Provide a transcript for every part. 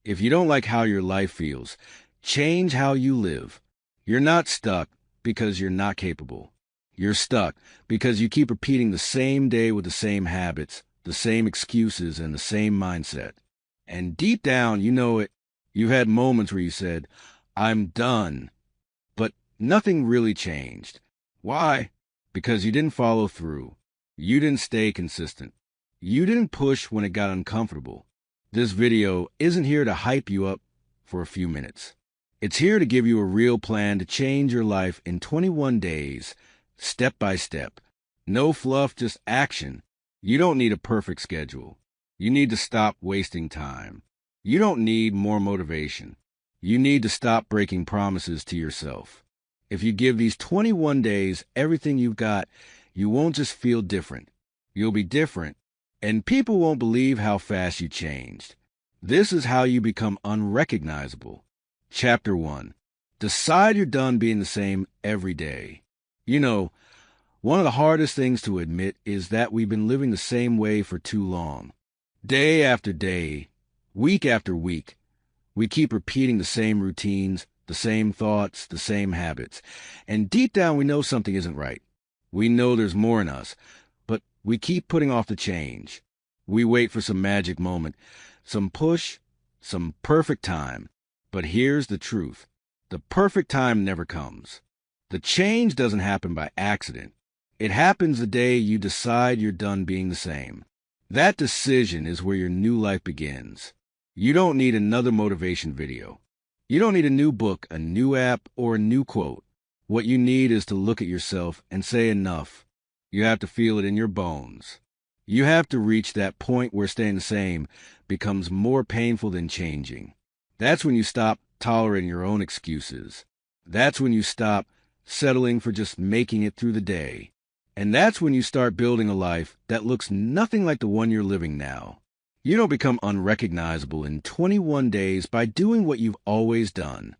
If you don't like how your life feels, change how you live. You're not stuck because you're not capable. You're stuck because you keep repeating the same day with the same habits, the same excuses, and the same mindset. And deep down, you know it. You've had moments where you said, I'm done. But nothing really changed. Why? Because you didn't follow through. You didn't stay consistent. You didn't push when it got uncomfortable. This video isn't here to hype you up for a few minutes. It's here to give you a real plan to change your life in 21 days, step by step. No fluff, just action. You don't need a perfect schedule. You need to stop wasting time. You don't need more motivation. You need to stop breaking promises to yourself. If you give these 21 days everything you've got, you won't just feel different. You'll be different, and people won't believe how fast you changed. This is how you become unrecognizable. Chapter 1. Decide you're done being the same every day. You know, one of the hardest things to admit is that we've been living the same way for too long. Day after day, week after week, we keep repeating the same routines, the same thoughts, the same habits. And deep down, we know something isn't right. We know there's more in us, but we keep putting off the change. We wait for some magic moment, some push, some perfect time. But here's the truth. The perfect time never comes. The change doesn't happen by accident. It happens the day you decide you're done being the same. That decision is where your new life begins. You don't need another motivation video. You don't need a new book, a new app, or a new quote. What you need is to look at yourself and say enough. You have to feel it in your bones. You have to reach that point where staying the same becomes more painful than changing. That's when you stop tolerating your own excuses. That's when you stop settling for just making it through the day. And that's when you start building a life that looks nothing like the one you're living now. You don't become unrecognizable in 21 days by doing what you've always done.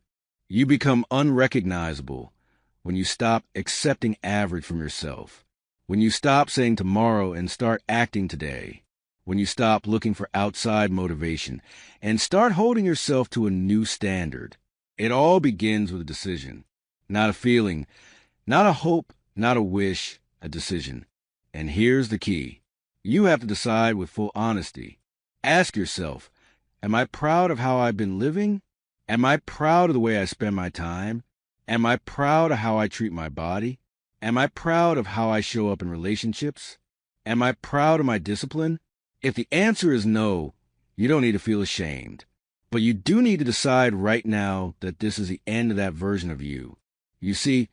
You become unrecognizable when you stop accepting average from yourself. When you stop saying tomorrow and start acting today. When you stop looking for outside motivation and start holding yourself to a new standard. It all begins with a decision, not a feeling, not a hope, not a wish, a decision. And here's the key. You have to decide with full honesty. Ask yourself, am I proud of how I've been living? Am I proud of the way I spend my time? Am I proud of how I treat my body? Am I proud of how I show up in relationships? Am I proud of my discipline? If the answer is no, you don't need to feel ashamed. But you do need to decide right now that this is the end of that version of you. You see,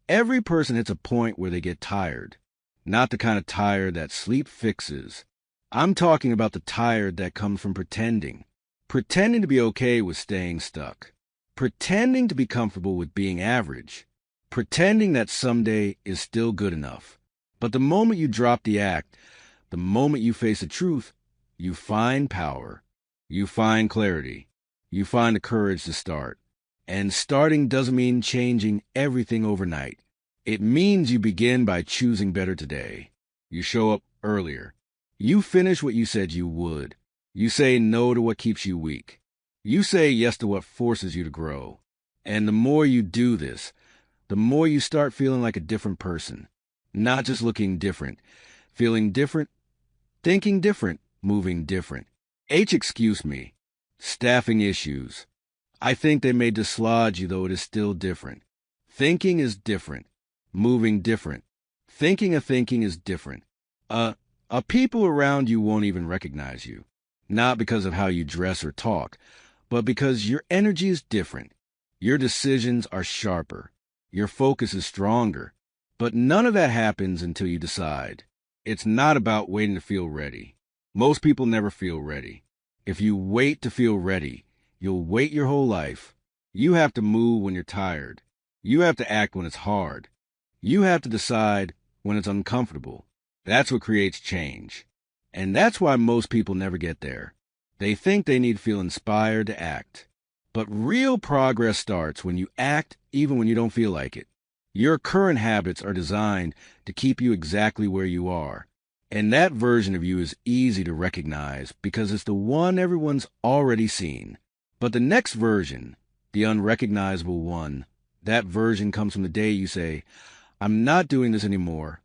every person hits a point where they get tired. Not the kind of tired that sleep fixes. I'm talking about the tired that comes from pretending. Pretending to be okay with staying stuck. Pretending to be comfortable with being average. Pretending that someday is still good enough. But the moment you drop the act, the moment you face the truth, you find power. You find clarity. You find the courage to start. And starting doesn't mean changing everything overnight. It means you begin by choosing better today. You show up earlier. You finish what you said you would. You say no to what keeps you weak. You say yes to what forces you to grow. And the more you do this, the more you start feeling like a different person. Not just looking different, feeling different, thinking different, moving different. Excuse me. Staffing issues. I think they may dislodge you, though it is still different. Thinking is different. Moving different. Thinking is different. People around you won't even recognize you. Not because of how you dress or talk, but because your energy is different. Your decisions are sharper. Your focus is stronger. But none of that happens until you decide. It's not about waiting to feel ready. Most people never feel ready. If you wait to feel ready, you'll wait your whole life. You have to move when you're tired. You have to act when it's hard. You have to decide when it's uncomfortable. That's what creates change. And that's why most people never get there. They think they need to feel inspired to act. But real progress starts when you act even when you don't feel like it. Your current habits are designed to keep you exactly where you are. And that version of you is easy to recognize because it's the one everyone's already seen. But the next version, the unrecognizable one, that version comes from the day you say, I'm not doing this anymore.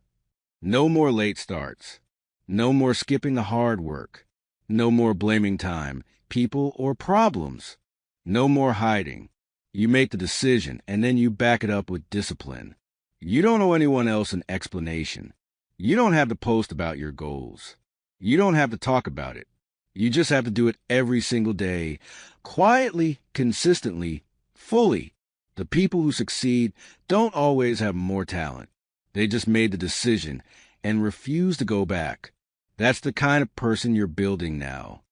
No more late starts. No more skipping the hard work. No more blaming time, people, or problems. No more hiding. You make the decision, and then you back it up with discipline. You don't owe anyone else an explanation. You don't have to post about your goals. You don't have to talk about it. You just have to do it every single day, quietly, consistently, fully. The people who succeed don't always have more talent. They just made the decision and refuse to go back. That's the kind of person you're building now.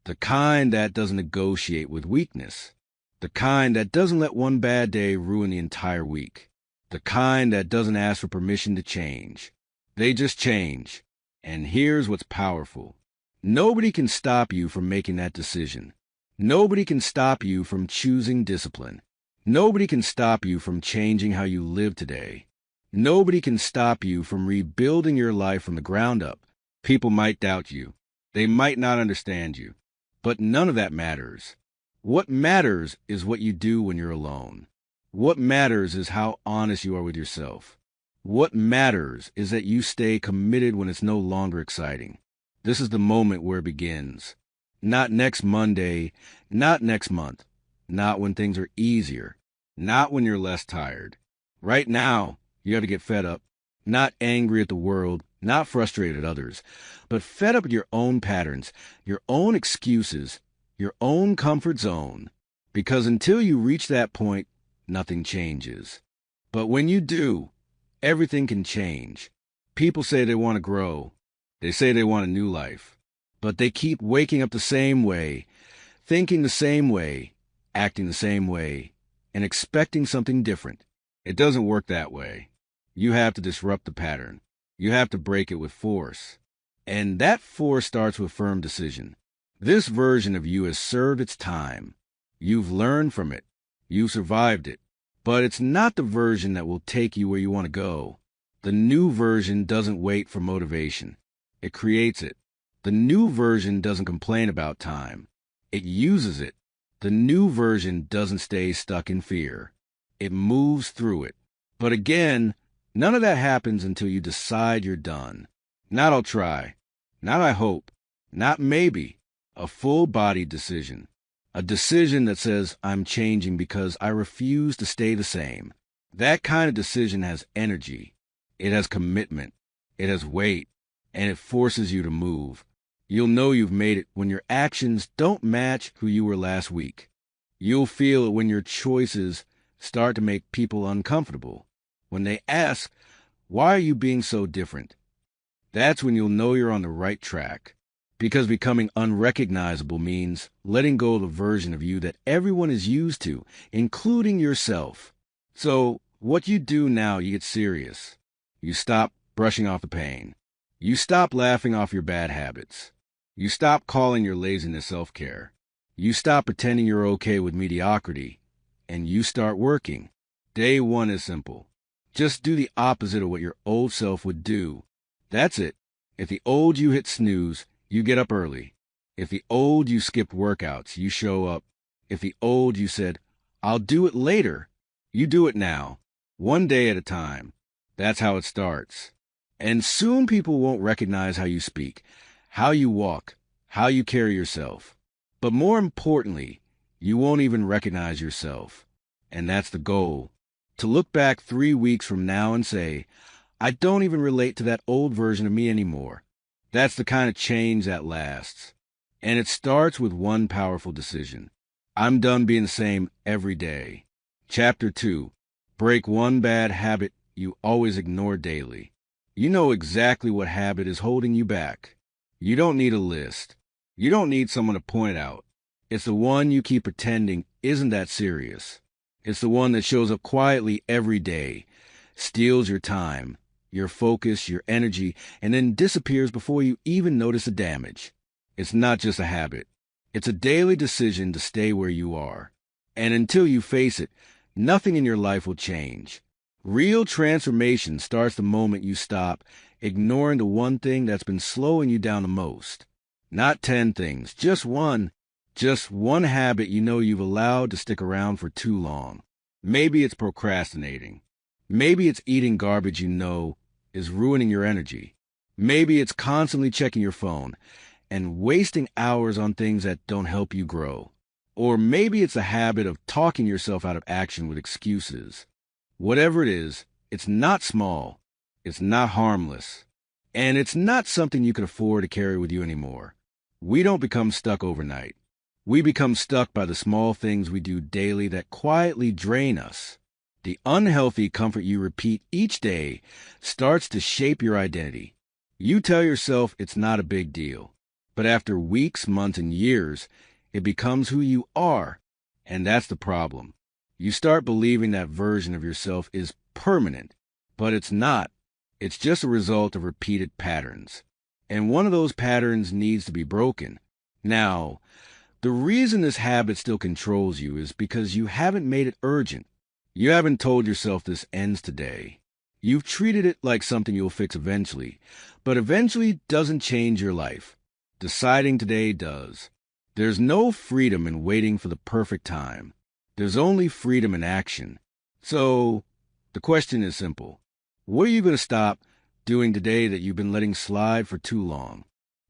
The kind that doesn't negotiate with weakness. The kind that doesn't let one bad day ruin the entire week. The kind that doesn't ask for permission to change. They just change. And here's what's powerful. Nobody can stop you from making that decision. Nobody can stop you from choosing discipline. Nobody can stop you from changing how you live today. Nobody can stop you from rebuilding your life from the ground up. People might doubt you. They might not understand you. But none of that matters. What matters is what you do when you're alone. What matters is how honest you are with yourself. What matters is that you stay committed when it's no longer exciting. This is the moment where it begins. Not next Monday, not next month, not when things are easier, not when you're less tired. Right now, you have to get fed up, not angry at the world, not frustrated at others, but fed up with your own patterns, your own excuses, your own comfort zone. Because until you reach that point, nothing changes. But when you do, everything can change. People say they want to grow. They say they want a new life. But they keep waking up the same way, thinking the same way, acting the same way, and expecting something different. It doesn't work that way. You have to disrupt the pattern. You have to break it with force. And that force starts with firm decision. This version of you has served its time. You've learned from it. You've survived it. But it's not the version that will take you where you want to go. The new version doesn't wait for motivation. It creates it. The new version doesn't complain about time. It uses it. The new version doesn't stay stuck in fear. It moves through it. But again, none of that happens until you decide you're done. Not I'll try. Not I hope. Not maybe. A full-bodied decision. A decision that says I'm changing because I refuse to stay the same. That kind of decision has energy. It has commitment. It has weight. And it forces you to move. You'll know you've made it when your actions don't match who you were last week. You'll feel it when your choices start to make people uncomfortable. When they ask, why are you being so different? That's when you'll know you're on the right track. Because becoming unrecognizable means letting go of the version of you that everyone is used to, including yourself. So what you do now, you get serious. You stop brushing off the pain. You stop laughing off your bad habits. You stop calling your laziness self-care. You stop pretending you're okay with mediocrity. And you start working. Day one is simple. Just do the opposite of what your old self would do. That's it. If the old you hit snooze, you get up early. If the old you skipped workouts, you show up. If the old you said, I'll do it later, you do it now. One day at a time. That's how it starts. And soon people won't recognize how you speak, how you walk, how you carry yourself. But more importantly, you won't even recognize yourself. And that's the goal. To look back 3 weeks from now and say, I don't even relate to that old version of me anymore. That's the kind of change that lasts. And it starts with one powerful decision. I'm done being the same every day. Chapter 2. Break one bad habit you always ignore daily. You know exactly what habit is holding you back. You don't need a list. You don't need someone to point it out. It's the one you keep pretending isn't that serious. It's the one that shows up quietly every day, steals your time, your focus, your energy, and then disappears before you even notice the damage. It's not just a habit. It's a daily decision to stay where you are. And until you face it, nothing in your life will change. Real transformation starts the moment you stop ignoring the one thing that's been slowing you down the most. Not 10 things, just one. Just one habit you know you've allowed to stick around for too long. Maybe it's procrastinating. Maybe it's eating garbage you know is ruining your energy. Maybe it's constantly checking your phone and wasting hours on things that don't help you grow. Or maybe it's a habit of talking yourself out of action with excuses. Whatever it is, it's not small, it's not harmless, and it's not something you can afford to carry with you anymore. We don't become stuck overnight. We become stuck by the small things we do daily that quietly drain us. The unhealthy comfort you repeat each day starts to shape your identity. You tell yourself it's not a big deal, but after weeks, months, and years, it becomes who you are, and that's the problem. You start believing that version of yourself is permanent, but it's not. It's just a result of repeated patterns. And one of those patterns needs to be broken. Now, the reason this habit still controls you is because you haven't made it urgent. You haven't told yourself this ends today. You've treated it like something you'll fix eventually, but eventually doesn't change your life. Deciding today does. There's no freedom in waiting for the perfect time. There's only freedom in action. So, the question is simple. What are you going to stop doing today that you've been letting slide for too long?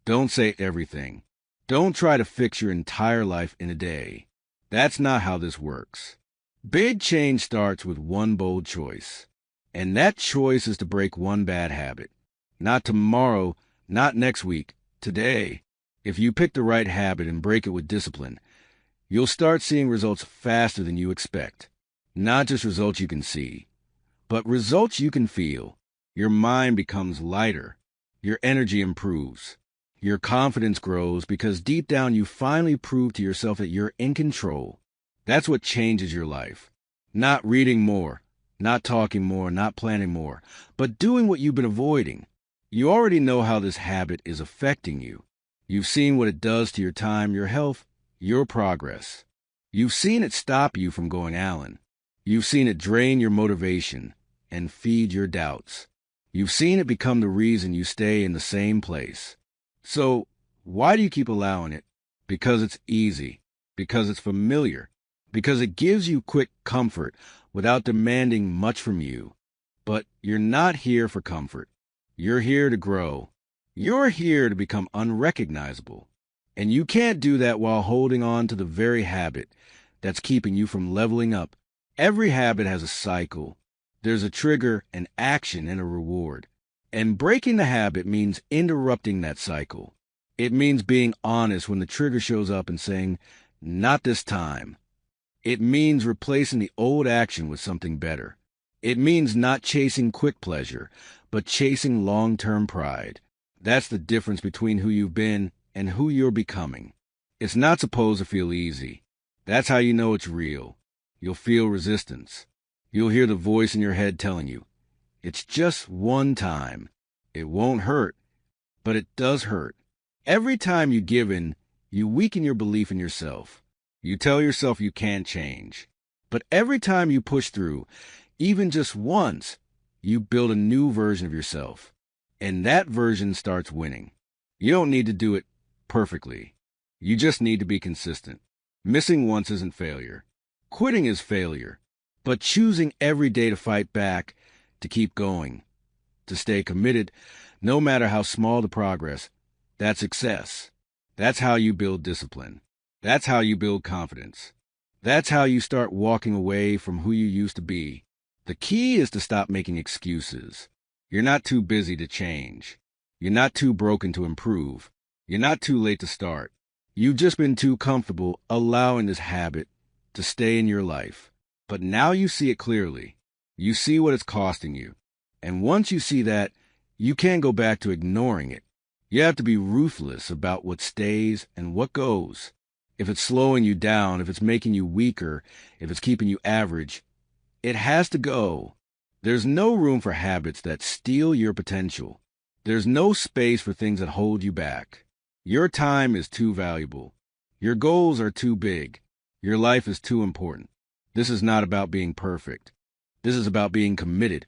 Don't say everything. Don't try to fix your entire life in a day. That's not how this works. Big change starts with one bold choice. And that choice is to break one bad habit. Not tomorrow, not next week, today. If you pick the right habit and break it with discipline, you'll start seeing results faster than you expect. Not just results you can see, but results you can feel. Your mind becomes lighter. Your energy improves. Your confidence grows because deep down you finally prove to yourself that you're in control. That's what changes your life. Not reading more, not talking more, not planning more, but doing what you've been avoiding. You already know how this habit is affecting you. You've seen what it does to your time, your health, your progress. You've seen it stop you from going Allen. You've seen it drain your motivation and feed your doubts. You've seen it become the reason you stay in the same place. So, why do you keep allowing it? Because it's easy. Because it's familiar. Because it gives you quick comfort without demanding much from you. But you're not here for comfort. You're here to grow. You're here to become unrecognizable. And you can't do that while holding on to the very habit that's keeping you from leveling up. Every habit has a cycle. There's a trigger, an action, and a reward. And breaking the habit means interrupting that cycle. It means being honest when the trigger shows up and saying, not this time. It means replacing the old action with something better. It means not chasing quick pleasure, but chasing long-term pride. That's the difference between who you've been and who you're becoming. It's not supposed to feel easy. That's how you know it's real. You'll feel resistance. You'll hear the voice in your head telling you, it's just one time. It won't hurt, but it does hurt. Every time you give in, you weaken your belief in yourself. You tell yourself you can't change. But every time you push through, even just once, you build a new version of yourself. And that version starts winning. You don't need to do it perfectly. You just need to be consistent. Missing once isn't failure. Quitting is failure. But choosing every day to fight back, to keep going, to stay committed, no matter how small the progress, that's success. That's how you build discipline. That's how you build confidence. That's how you start walking away from who you used to be. The key is to stop making excuses. You're not too busy to change. You're not too broken to improve. You're not too late to start. You've just been too comfortable allowing this habit to stay in your life. But now you see it clearly. You see what it's costing you. And once you see that, you can't go back to ignoring it. You have to be ruthless about what stays and what goes. If it's slowing you down, if it's making you weaker, if it's keeping you average, it has to go. There's no room for habits that steal your potential. There's no space for things that hold you back. Your time is too valuable. Your goals are too big. Your life is too important. This is not about being perfect. This is about being committed,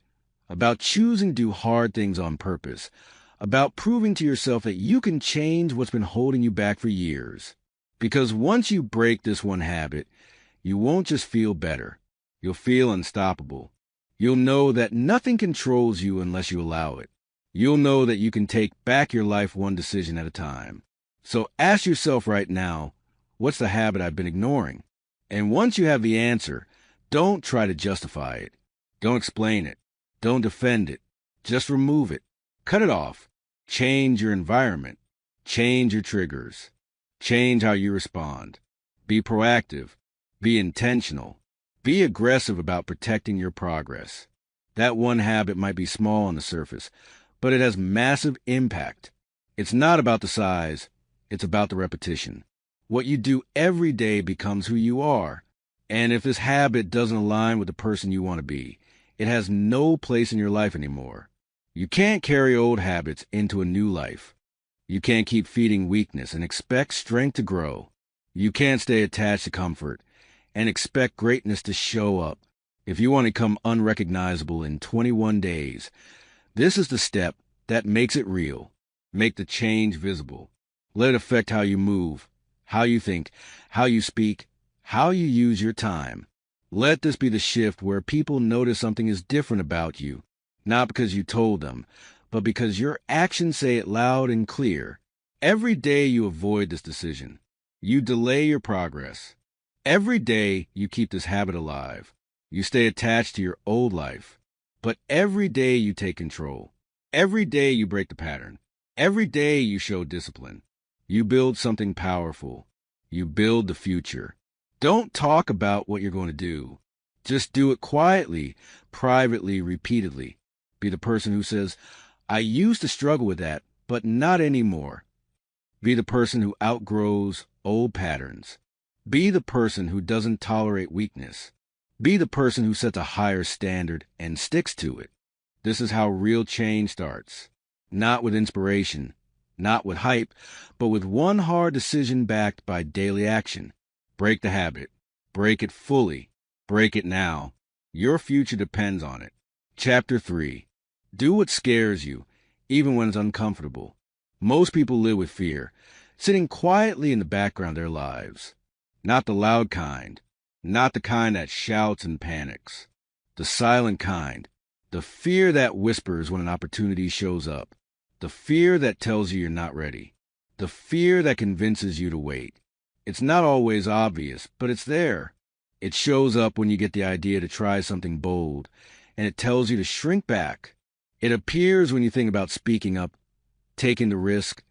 about choosing to do hard things on purpose, about proving to yourself that you can change what's been holding you back for years. Because once you break this one habit, you won't just feel better. You'll feel unstoppable. You'll know that nothing controls you unless you allow it. You'll know that you can take back your life one decision at a time. So ask yourself right now, what's the habit I've been ignoring? And once you have the answer, don't try to justify it. Don't explain it. Don't defend it. Just remove it. Cut it off. Change your environment. Change your triggers. Change how you respond. Be proactive. Be intentional. Be aggressive about protecting your progress. That one habit might be small on the surface, but it has massive impact. It's not about the size. It's about the repetition. What you do every day becomes who you are. And if this habit doesn't align with the person you want to be, it has no place in your life anymore. You can't carry old habits into a new life. You can't keep feeding weakness and expect strength to grow. You can't stay attached to comfort and expect greatness to show up. If you want to become unrecognizable in 21 days, this is the step that makes it real. Make the change visible. Let it affect how you move, how you think, how you speak, how you use your time. Let this be the shift where people notice something is different about you, not because you told them, but because your actions say it loud and clear. Every day you avoid this decision. You delay your progress. Every day you keep this habit alive. You stay attached to your old life. But every day you take control. Every day you break the pattern. Every day you show discipline. You build something powerful. You build the future. Don't talk about what you're going to do. Just do it quietly, privately, repeatedly. Be the person who says, I used to struggle with that, but not anymore. Be the person who outgrows old patterns. Be the person who doesn't tolerate weakness. Be the person who sets a higher standard and sticks to it. This is how real change starts. Not with inspiration, not with hype, but with one hard decision backed by daily action. Break the habit. Break it fully. Break it now. Your future depends on it. Chapter 3. Do what scares you, even when it's uncomfortable. Most people live with fear, sitting quietly in the background of their lives. Not the loud kind, not the kind that shouts and panics. The silent kind, the fear that whispers when an opportunity shows up. The fear that tells you you're not ready. The fear that convinces you to wait. It's not always obvious, but it's there. It shows up when you get the idea to try something bold, and it tells you to shrink back. It appears when you think about speaking up, taking the risk,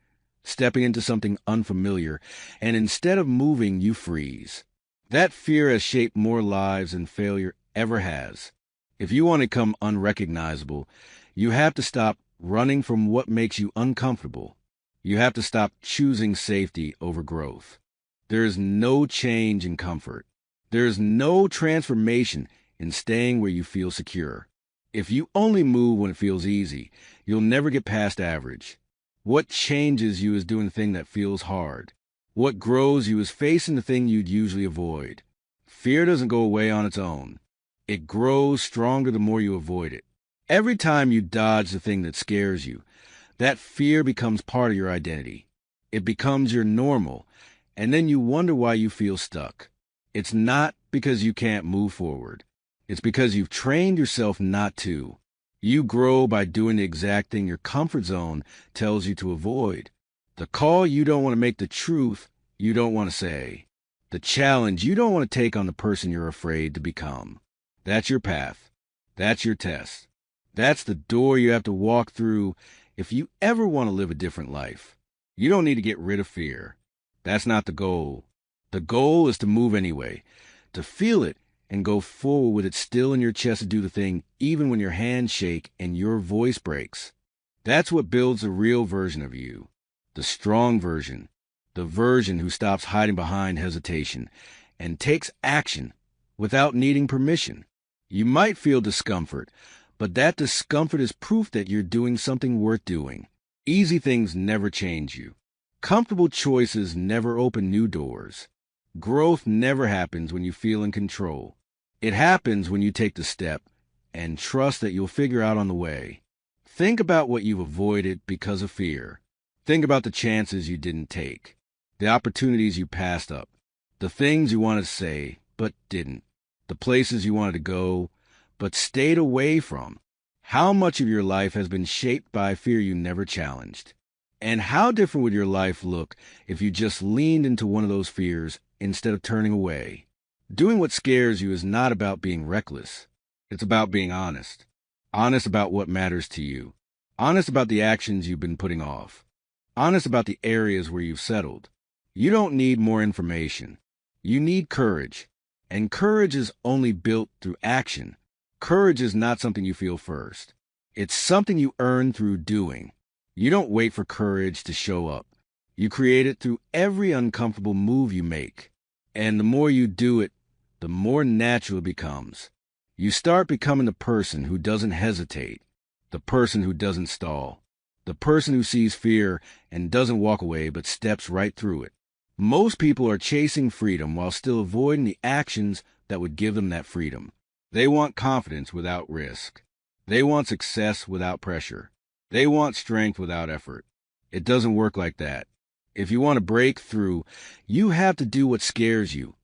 stepping into something unfamiliar, and instead of moving, you freeze. That fear has shaped more lives than failure ever has. If you want to become unrecognizable, you have to stop running from what makes you uncomfortable. You have to stop choosing safety over growth. There is no change in comfort. There is no transformation in staying where you feel secure. If you only move when it feels easy, you'll never get past average. What changes you is doing the thing that feels hard. What grows you is facing the thing you'd usually avoid. Fear doesn't go away on its own. It grows stronger the more you avoid it. Every time you dodge the thing that scares you, that fear becomes part of your identity. It becomes your normal, and then you wonder why you feel stuck. It's not because you can't move forward. It's because you've trained yourself not to. You grow by doing the exact thing your comfort zone tells you to avoid. The call you don't want to make, the truth you don't want to say. The challenge you don't want to take on the person you're afraid to become. That's your path. That's your test. That's the door you have to walk through if you ever want to live a different life. You don't need to get rid of fear. That's not the goal. The goal is to move anyway, to feel it and go forward with it still in your chest to do the thing even when your hands shake and your voice breaks. That's what builds the real version of you. The strong version. The version who stops hiding behind hesitation and takes action without needing permission. You might feel discomfort, but that discomfort is proof that you're doing something worth doing. Easy things never change you. Comfortable choices never open new doors. Growth never happens when you feel in control. It happens when you take the step and trust that you'll figure out on the way. Think about what you've avoided because of fear. Think about the chances you didn't take. the opportunities you passed up, the things you wanted to say but didn't, the places you wanted to go but stayed away from. How much of your life has been shaped by fear you never challenged? And how different would your life look if you just leaned into one of those fears instead of turning away? Doing what scares you is not about being reckless. It's about being honest. Honest about what matters to you. Honest about the actions you've been putting off. Honest about the areas where you've settled. You don't need more information. You need courage. And courage is only built through action. Courage is not something you feel first. It's something you earn through doing. You don't wait for courage to show up. You create it through every uncomfortable move you make. And the more you do it, the more natural it becomes. You start becoming the person who doesn't hesitate, the person who doesn't stall, the person who sees fear and doesn't walk away but steps right through it. Most people are chasing freedom while still avoiding the actions that would give them that freedom. They want confidence without risk. They want success without pressure. They want strength without effort. It doesn't work like that. If you want to break through, you have to do what scares you,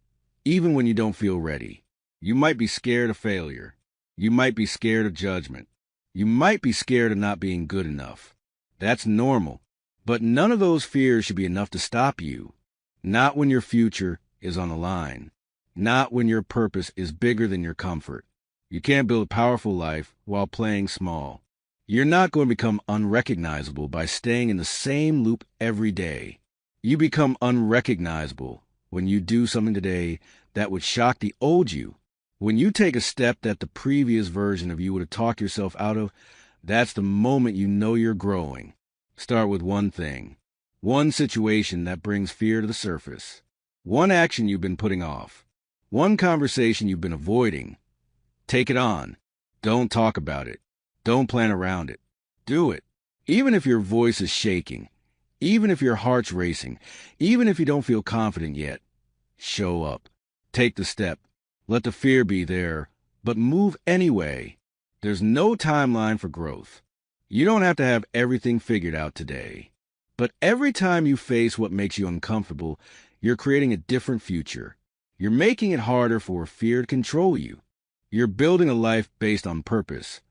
even when you don't feel ready. You might be scared of failure. You might be scared of judgment. You might be scared of not being good enough. That's normal. But none of those fears should be enough to stop you. Not when your future is on the line. Not when your purpose is bigger than your comfort. You can't build a powerful life while playing small. You're not going to become unrecognizable by staying in the same loop every day. You become unrecognizable when you do something today that would shock the old you. When you take a step that the previous version of you would have talked yourself out of, that's the moment you know you're growing. Start with one thing. One situation that brings fear to the surface. One action you've been putting off. One conversation you've been avoiding. Take it on. Don't talk about it. Don't plan around it. Do it. Even if your voice is shaking, even if your heart's racing, even if you don't feel confident yet, show up. Take the step. Let the fear be there, but move anyway. There's no timeline for growth. You don't have to have everything figured out today. But every time you face what makes you uncomfortable, you're creating a different future. You're making it harder for fear to control you. You're building a life based on purpose,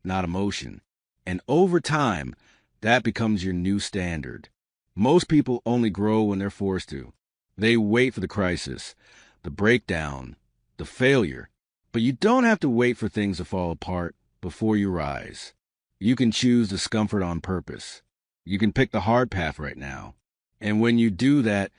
not emotion. And over time, that becomes your new standard. Most people only grow when they're forced to. They wait for the crisis, the breakdown, the failure. But you don't have to wait for things to fall apart before you rise. You can choose discomfort on purpose. You can pick the hard path right now. And when you do that,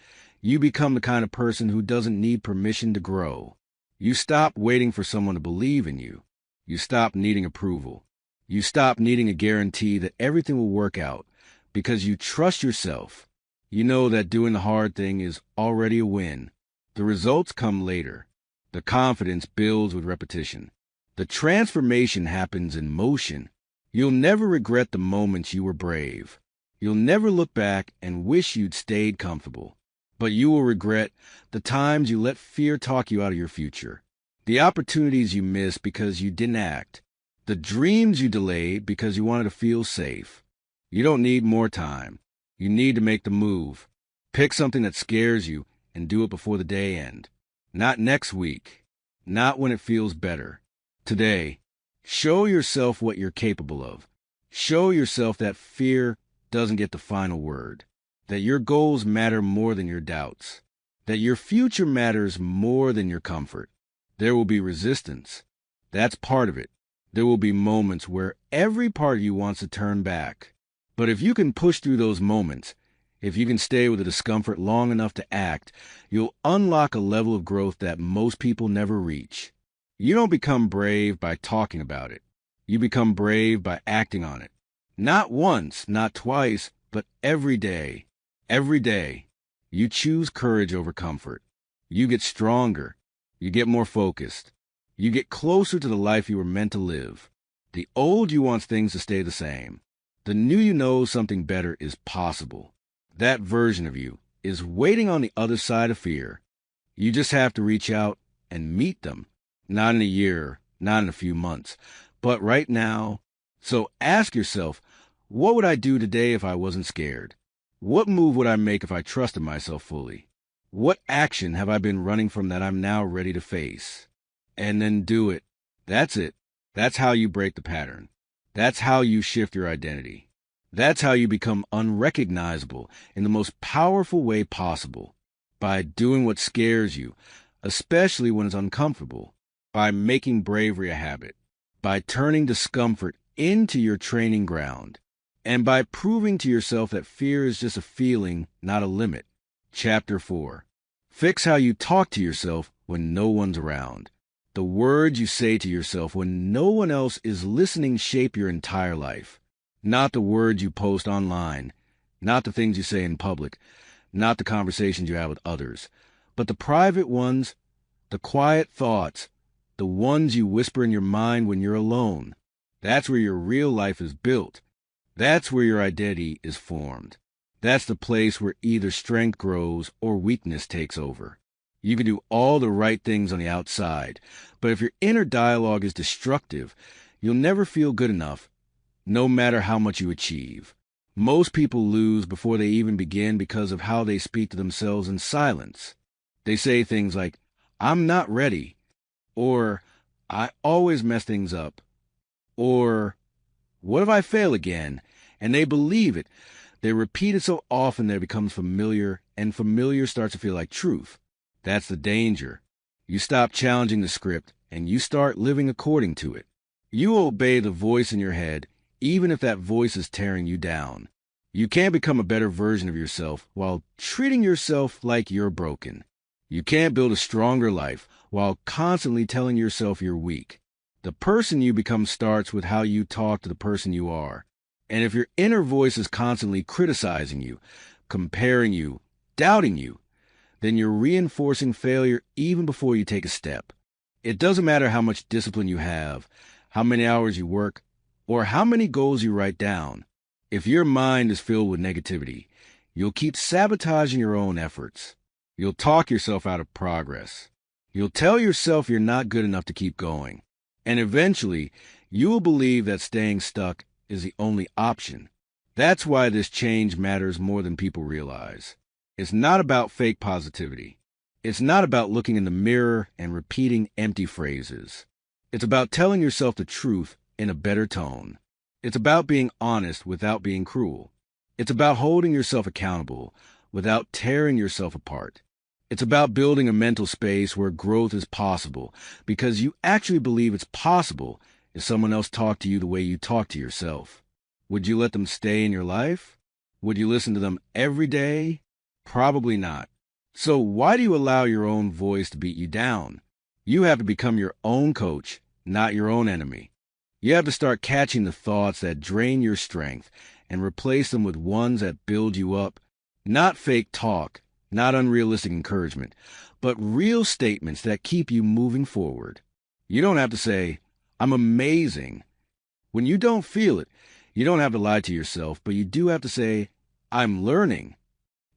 you become the kind of person who doesn't need permission to grow. You stop waiting for someone to believe in you. You stop needing approval. You stop needing a guarantee that everything will work out because you trust yourself. You know that doing the hard thing is already a win. The results come later. The confidence builds with repetition. The transformation happens in motion. You'll never regret the moments you were brave. You'll never look back and wish you'd stayed comfortable. But you will regret the times you let fear talk you out of your future. The opportunities you missed because you didn't act. The dreams you delayed because you wanted to feel safe. You don't need more time. You need to make the move. Pick something that scares you and do it before the day ends. Not next week. Not when it feels better. Today. Show yourself what you're capable of. Show yourself that fear doesn't get the final word. That your goals matter more than your doubts. That your future matters more than your comfort. There will be resistance. That's part of it. There will be moments where every part of you wants to turn back. But if you can push through those moments, if you can stay with the discomfort long enough to act, you'll unlock a level of growth that most people never reach. You don't become brave by talking about it. You become brave by acting on it. Not once, not twice, but every day. Every day. You choose courage over comfort. You get stronger. You get more focused. You get closer to the life you were meant to live. The old you wants things to stay the same. The new you know something better is possible. That version of you is waiting on the other side of fear. You just have to reach out and meet them. Not in a year, not in a few months, but right now. So ask yourself, what would I do today if I wasn't scared? What move would I make if I trusted myself fully? What action have I been running from that I'm now ready to face? And then do it. That's it. That's how you break the pattern. That's how you shift your identity. That's how you become unrecognizable in the most powerful way possible. By doing what scares you, especially when it's uncomfortable. By making bravery a habit. By turning discomfort into your training ground. And by proving to yourself that fear is just a feeling, not a limit. Chapter 4. Fix how you talk to yourself when no one's around. The words you say to yourself when no one else is listening shape your entire life. Not the words you post online, not the things you say in public, not the conversations you have with others, but the private ones, the quiet thoughts, the ones you whisper in your mind when you're alone. That's where your real life is built. That's where your identity is formed. That's the place where either strength grows or weakness takes over. You can do all the right things on the outside, but if your inner dialogue is destructive, you'll never feel good enough, no matter how much you achieve. Most people lose before they even begin because of how they speak to themselves in silence. They say things like, "I'm not ready," or "I always mess things up," or "What if I fail again?" And they believe it. They repeat it so often that it becomes familiar, and familiar starts to feel like truth. That's the danger. You stop challenging the script, and you start living according to it. You obey the voice in your head, even if that voice is tearing you down. You can't become a better version of yourself while treating yourself like you're broken. You can't build a stronger life while constantly telling yourself you're weak. The person you become starts with how you talk to the person you are. And if your inner voice is constantly criticizing you, comparing you, doubting you, then you're reinforcing failure even before you take a step. It doesn't matter how much discipline you have, how many hours you work, or how many goals you write down. If your mind is filled with negativity, you'll keep sabotaging your own efforts. You'll talk yourself out of progress. You'll tell yourself you're not good enough to keep going. And eventually, you will believe that staying stuck is the only option. That's why this change matters more than people realize. It's not about fake positivity. It's not about looking in the mirror and repeating empty phrases. It's about telling yourself the truth in a better tone. It's about being honest without being cruel. It's about holding yourself accountable without tearing yourself apart. It's about building a mental space where growth is possible because you actually believe it's possible if someone else talked to you the way you talk to yourself. Would you let them stay in your life? Would you listen to them every day? Probably not. So why do you allow your own voice to beat you down? You have to become your own coach, not your own enemy. You have to start catching the thoughts that drain your strength and replace them with ones that build you up. Not fake talk, not unrealistic encouragement, but real statements that keep you moving forward. You don't have to say, "I'm amazing." When you don't feel it, you don't have to lie to yourself, but you do have to say, "I'm learning."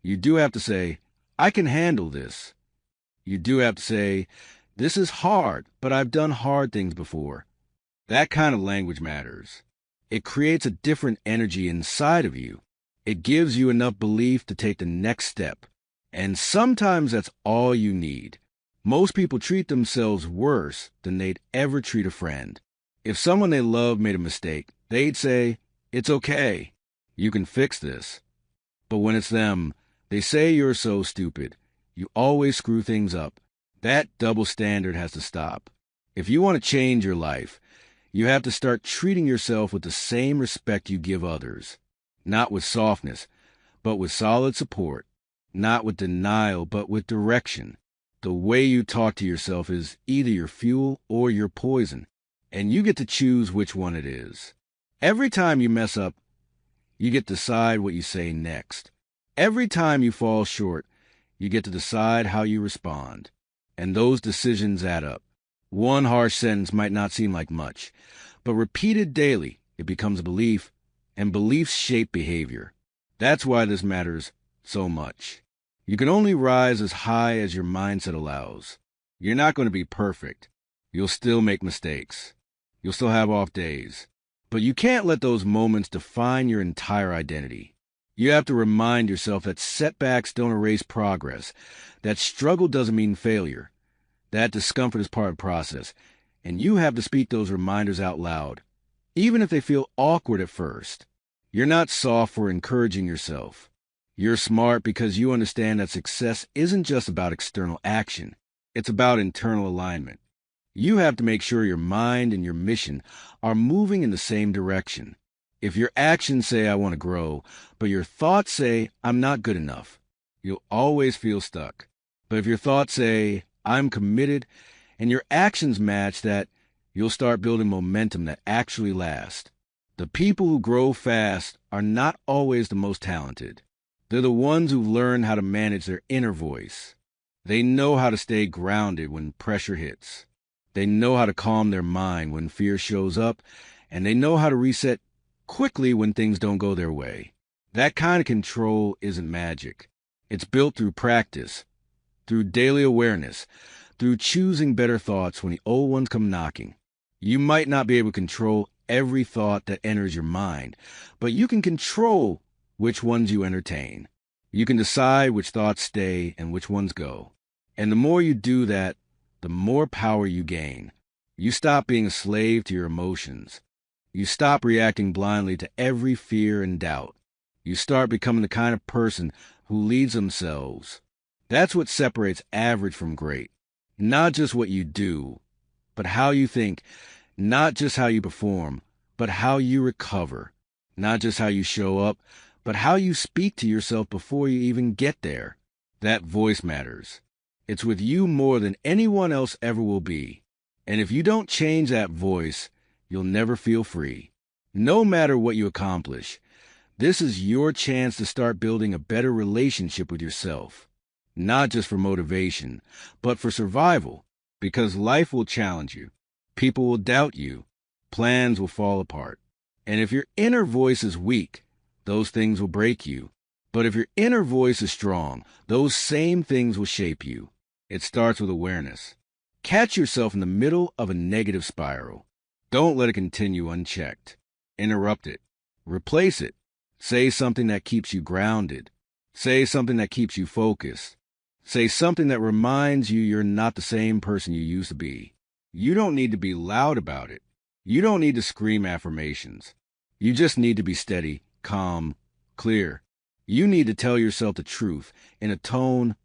You do have to say, "I can handle this." You do have to say, "This is hard, but I've done hard things before." That kind of language matters. It creates a different energy inside of you. It gives you enough belief to take the next step. And sometimes that's all you need. Most people treat themselves worse than they'd ever treat a friend. If someone they love made a mistake, they'd say, "It's okay. You can fix this." But when it's them, they say you're so stupid. You always screw things up. That double standard has to stop. If you want to change your life, you have to start treating yourself with the same respect you give others. Not with softness, but with solid support. Not with denial, but with direction. The way you talk to yourself is either your fuel or your poison, and you get to choose which one it is. Every time you mess up, you get to decide what you say next. Every time you fall short, you get to decide how you respond. And those decisions add up. One harsh sentence might not seem like much, but repeated daily, it becomes a belief, and beliefs shape behavior. That's why this matters so much. You can only rise as high as your mindset allows. You're not going to be perfect. You'll still make mistakes. You'll still have off days. But you can't let those moments define your entire identity. You have to remind yourself that setbacks don't erase progress, that struggle doesn't mean failure, that discomfort is part of the process, and you have to speak those reminders out loud, even if they feel awkward at first. You're not soft for encouraging yourself. You're smart because you understand that success isn't just about external action. It's about internal alignment. You have to make sure your mind and your mission are moving in the same direction. If your actions say, I want to grow, but your thoughts say, I'm not good enough, you'll always feel stuck. But if your thoughts say, I'm committed, and your actions match that, you'll start building momentum that actually lasts. The people who grow fast are not always the most talented. They're the ones who've learned how to manage their inner voice. They know how to stay grounded when pressure hits. They know how to calm their mind when fear shows up, and they know how to reset quickly when things don't go their way. That kind of control isn't magic. It's built through practice, through daily awareness, through choosing better thoughts when the old ones come knocking. You might not be able to control every thought that enters your mind, but you can control which ones you entertain. You can decide which thoughts stay and which ones go. And the more you do that, the more power you gain. You stop being a slave to your emotions. You stop reacting blindly to every fear and doubt. You start becoming the kind of person who leads themselves. That's what separates average from great. Not just what you do, but how you think. Not just how you perform, but how you recover. Not just how you show up, but how you speak to yourself before you even get there. That voice matters. It's with you more than anyone else ever will be. And if you don't change that voice, you'll never feel free. No matter what you accomplish, this is your chance to start building a better relationship with yourself. Not just for motivation, but for survival. Because life will challenge you. People will doubt you. Plans will fall apart. And if your inner voice is weak, those things will break you. But if your inner voice is strong, those same things will shape you. It starts with awareness. Catch yourself in the middle of a negative spiral. Don't let it continue unchecked. Interrupt it. Replace it. Say something that keeps you grounded. Say something that keeps you focused. Say something that reminds you you're not the same person you used to be. You don't need to be loud about it. You don't need to scream affirmations. You just need to be steady, calm, clear. You need to tell yourself the truth in a tone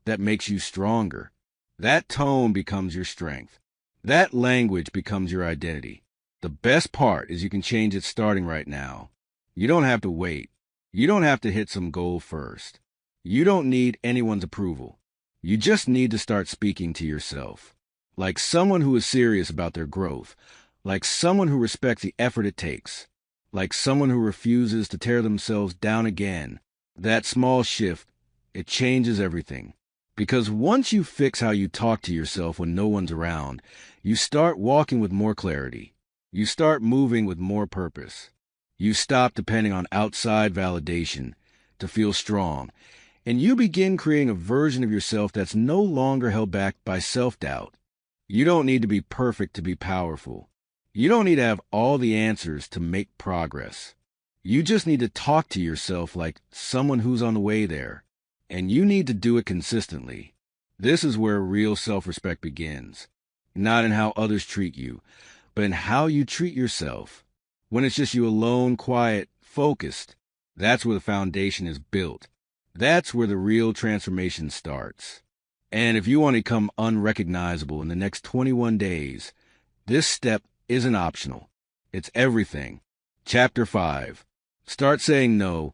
that makes you stronger. That tone becomes your strength. That language becomes your identity. The best part is you can change it starting right now. You don't have to wait. You don't have to hit some goal first. You don't need anyone's approval. You just need to start speaking to yourself. Like someone who is serious about their growth. Like someone who respects the effort it takes. Like someone who refuses to tear themselves down again. That small shift, it changes everything. Because once you fix how you talk to yourself when no one's around, you start walking with more clarity. You start moving with more purpose. You stop depending on outside validation to feel strong, and you begin creating a version of yourself that's no longer held back by self-doubt. You don't need to be perfect to be powerful. You don't need to have all the answers to make progress. You just need to talk to yourself like someone who's on the way there. And you need to do it consistently. This is where real self-respect begins. Not in how others treat you, but in how you treat yourself. When it's just you alone, quiet, focused, that's where the foundation is built. That's where the real transformation starts. And if you want to become unrecognizable in the next 21 days, this step isn't optional. It's everything. Chapter 5. Start saying no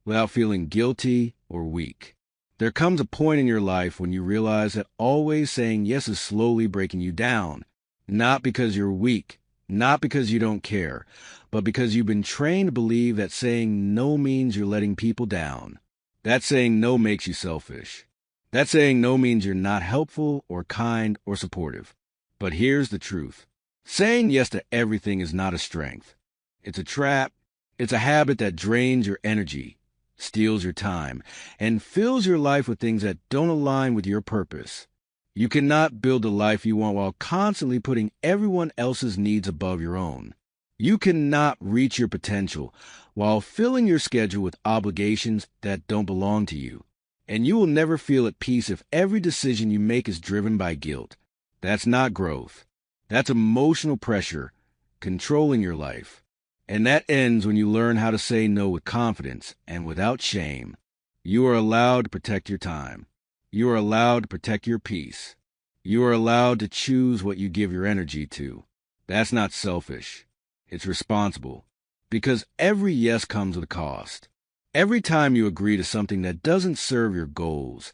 without feeling guilty or weak. There comes a point in your life when you realize that always saying yes is slowly breaking you down. Not because you're weak, not because you don't care, but because you've been trained to believe that saying no means you're letting people down. That saying no makes you selfish. That saying no means you're not helpful or kind or supportive. But here's the truth. Saying yes to everything is not a strength. It's a trap. It's a habit that drains your energy, steals your time, and fills your life with things that don't align with your purpose. You cannot build the life you want while constantly putting everyone else's needs above your own. You cannot reach your potential while filling your schedule with obligations that don't belong to you. And you will never feel at peace if every decision you make is driven by guilt. That's not growth. That's emotional pressure controlling your life. And that ends when you learn how to say no with confidence and without shame. You are allowed to protect your time. You are allowed to protect your peace. You are allowed to choose what you give your energy to. That's not selfish. It's responsible. Because every yes comes with a cost. Every time you agree to something that doesn't serve your goals,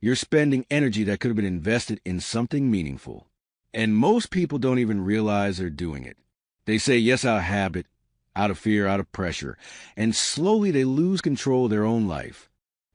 you're spending energy that could have been invested in something meaningful. And most people don't even realize they're doing it. They say yes out of habit, out of fear, out of pressure, and slowly they lose control of their own life.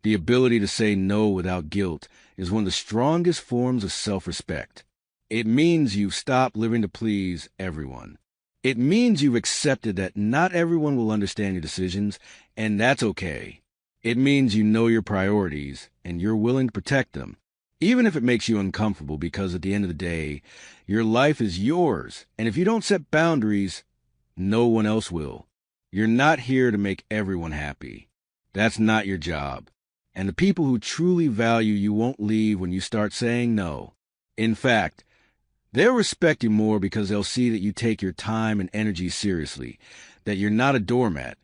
The ability to say no without guilt is one of the strongest forms of self-respect. It means you've stopped living to please everyone. It means you've accepted that not everyone will understand your decisions, and that's okay. It means you know your priorities, and you're willing to protect them, even if it makes you uncomfortable, because at the end of the day, your life is yours, and if you don't set boundaries, no one else will. You're not here to make everyone happy. That's not your job. And the people who truly value you won't leave when you start saying no. In fact, they'll respect you more because they'll see that you take your time and energy seriously, that you're not a doormat,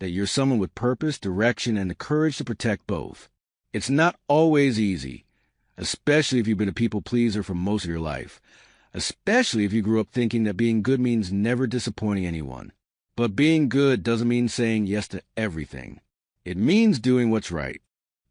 that you're someone with purpose, direction, and the courage to protect both. It's not always easy, especially if you've been a people pleaser for most of your life, especially if you grew up thinking that being good means never disappointing anyone. But being good doesn't mean saying yes to everything. It means doing what's right.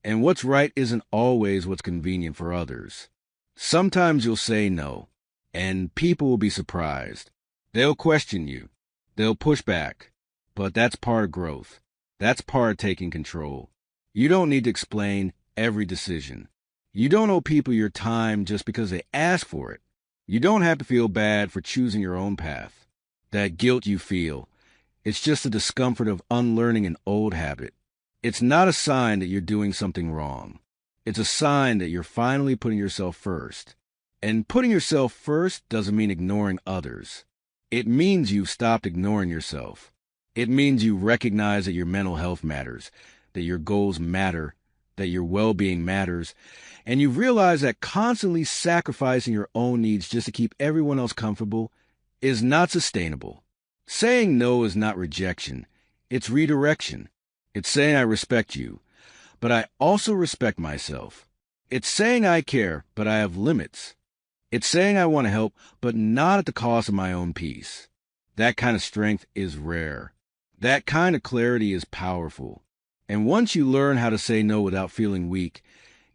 And what's right isn't always what's convenient for others. Sometimes you'll say no, and people will be surprised. They'll question you. They'll push back. But that's part of growth. That's part of taking control. You don't need to explain every decision. You don't owe people your time just because they ask for it. You don't have to feel bad for choosing your own path. That guilt you feel, it's just the discomfort of unlearning an old habit. It's not a sign that you're doing something wrong. It's a sign that you're finally putting yourself first. And putting yourself first doesn't mean ignoring others. It means you've stopped ignoring yourself. It means you recognize that your mental health matters, that your goals matter, that your well-being matters, and you've realized that constantly sacrificing your own needs just to keep everyone else comfortable is not sustainable. Saying no is not rejection. It's redirection. It's saying I respect you, but I also respect myself. It's saying I care, but I have limits. It's saying I want to help, but not at the cost of my own peace. That kind of strength is rare. That kind of clarity is powerful. And once you learn how to say no without feeling weak,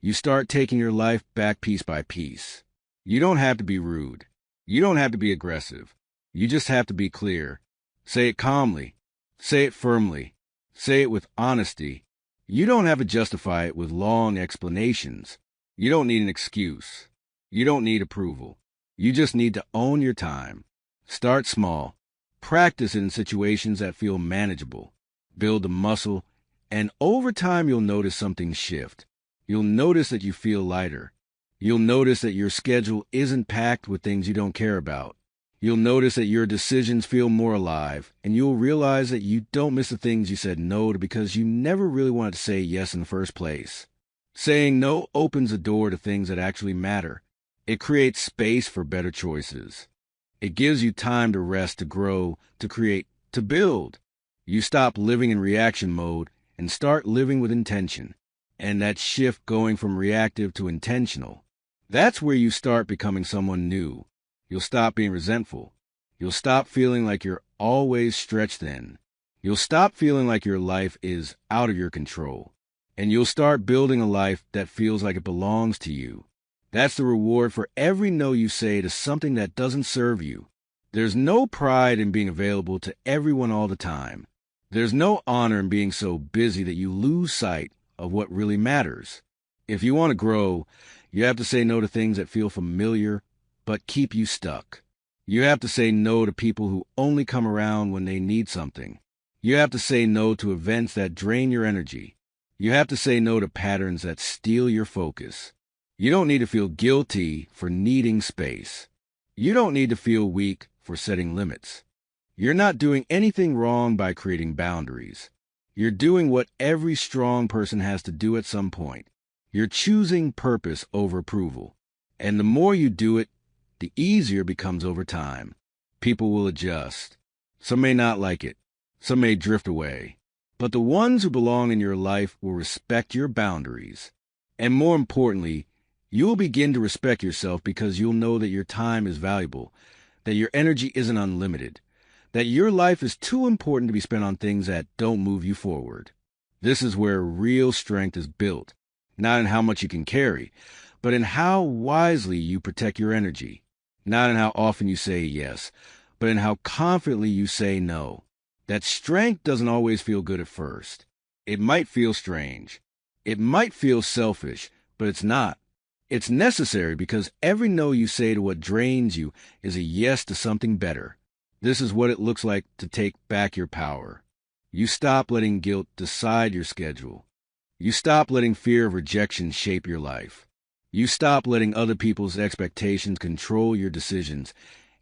you start taking your life back piece by piece. You don't have to be rude. You don't have to be aggressive. You just have to be clear. Say it calmly. Say it firmly. Say it with honesty. You don't have to justify it with long explanations. You don't need an excuse. You don't need approval. You just need to own your time. Start small. Practice it in situations that feel manageable. Build the muscle, and over time you'll notice something shift. You'll notice that you feel lighter. You'll notice that your schedule isn't packed with things you don't care about. You'll notice that your decisions feel more alive, and you'll realize that you don't miss the things you said no to because you never really wanted to say yes in the first place. Saying no opens the door to things that actually matter. It creates space for better choices. It gives you time to rest, to grow, to create, to build. You stop living in reaction mode and start living with intention. And that shift going from reactive to intentional, that's where you start becoming someone new. You'll stop being resentful. You'll stop feeling like you're always stretched thin. You'll stop feeling like your life is out of your control. And you'll start building a life that feels like it belongs to you. That's the reward for every no you say to something that doesn't serve you. There's no pride in being available to everyone all the time. There's no honor in being so busy that you lose sight of what really matters. If you want to grow, you have to say no to things that feel familiar but keep you stuck. You have to say no to people who only come around when they need something. You have to say no to events that drain your energy. You have to say no to patterns that steal your focus. You don't need to feel guilty for needing space. You don't need to feel weak for setting limits. You're not doing anything wrong by creating boundaries. You're doing what every strong person has to do at some point. You're choosing purpose over approval. And the more you do it, the easier it becomes over time. People will adjust. Some may not like it. Some may drift away. But the ones who belong in your life will respect your boundaries. And more importantly, you'll begin to respect yourself because you'll know that your time is valuable, that your energy isn't unlimited, that your life is too important to be spent on things that don't move you forward. This is where real strength is built, not in how much you can carry, but in how wisely you protect your energy, not in how often you say yes, but in how confidently you say no. That strength doesn't always feel good at first. It might feel strange. It might feel selfish, but it's not. It's necessary because every no you say to what drains you is a yes to something better. This is what it looks like to take back your power. You stop letting guilt decide your schedule. You stop letting fear of rejection shape your life. You stop letting other people's expectations control your decisions,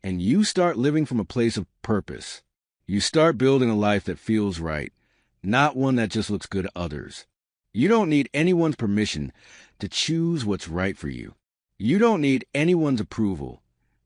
and you start living from a place of purpose. You start building a life that feels right, not one that just looks good to others. You don't need anyone's permission to choose what's right for you. You don't need anyone's approval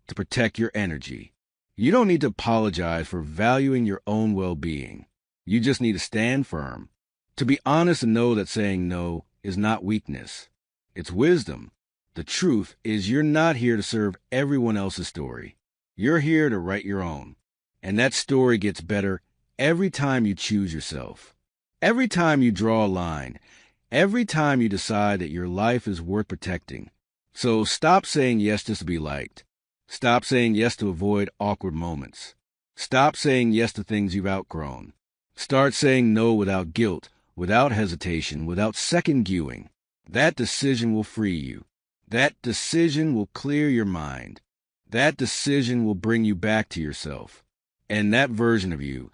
to protect your energy. You don't need to apologize for valuing your own well-being. You just need to stand firm. To be honest and know that saying no is not weakness. It's wisdom. The truth is you're not here to serve everyone else's story. You're here to write your own. And that story gets better every time you choose yourself. Every time you draw a line. Every time you decide that your life is worth protecting. So stop saying yes just to be liked. Stop saying yes to avoid awkward moments. Stop saying yes to things you've outgrown. Start saying no without guilt, without hesitation, without second-guessing. That decision will free you. That decision will clear your mind. That decision will bring you back to yourself. And that version of you,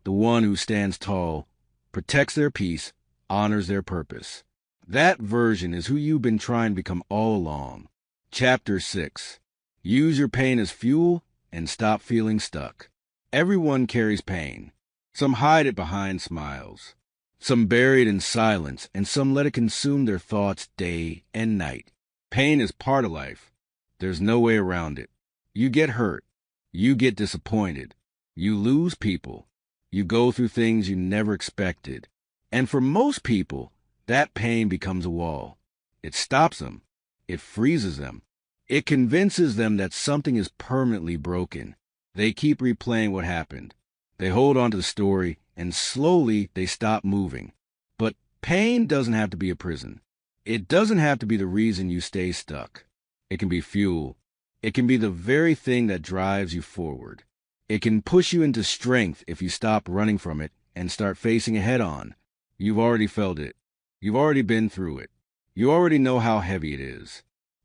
the one who stands tall, protects their peace, honors their purpose. That version is who you've been trying to become all along. Chapter 6. Use your pain as fuel and stop feeling stuck. Everyone carries pain. Some hide it behind smiles. Some bury it in silence, and some let it consume their thoughts day and night. Pain is part of life. There's no way around it. You get hurt. You get disappointed. You lose people. You go through things you never expected. And for most people, that pain becomes a wall. It stops them. It freezes them. It convinces them that something is permanently broken. They keep replaying what happened. They hold on to the story, and slowly they stop moving. But pain doesn't have to be a prison. It doesn't have to be the reason you stay stuck. It can be fuel. It can be the very thing that drives you forward. It can push you into strength if you stop running from it and start facing it head-on. You've already felt it. You've already been through it. You already know how heavy it is.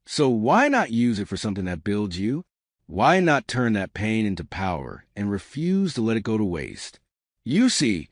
So why not use it for something that builds you? Why not turn that pain into power and refuse to let it go to waste? You see,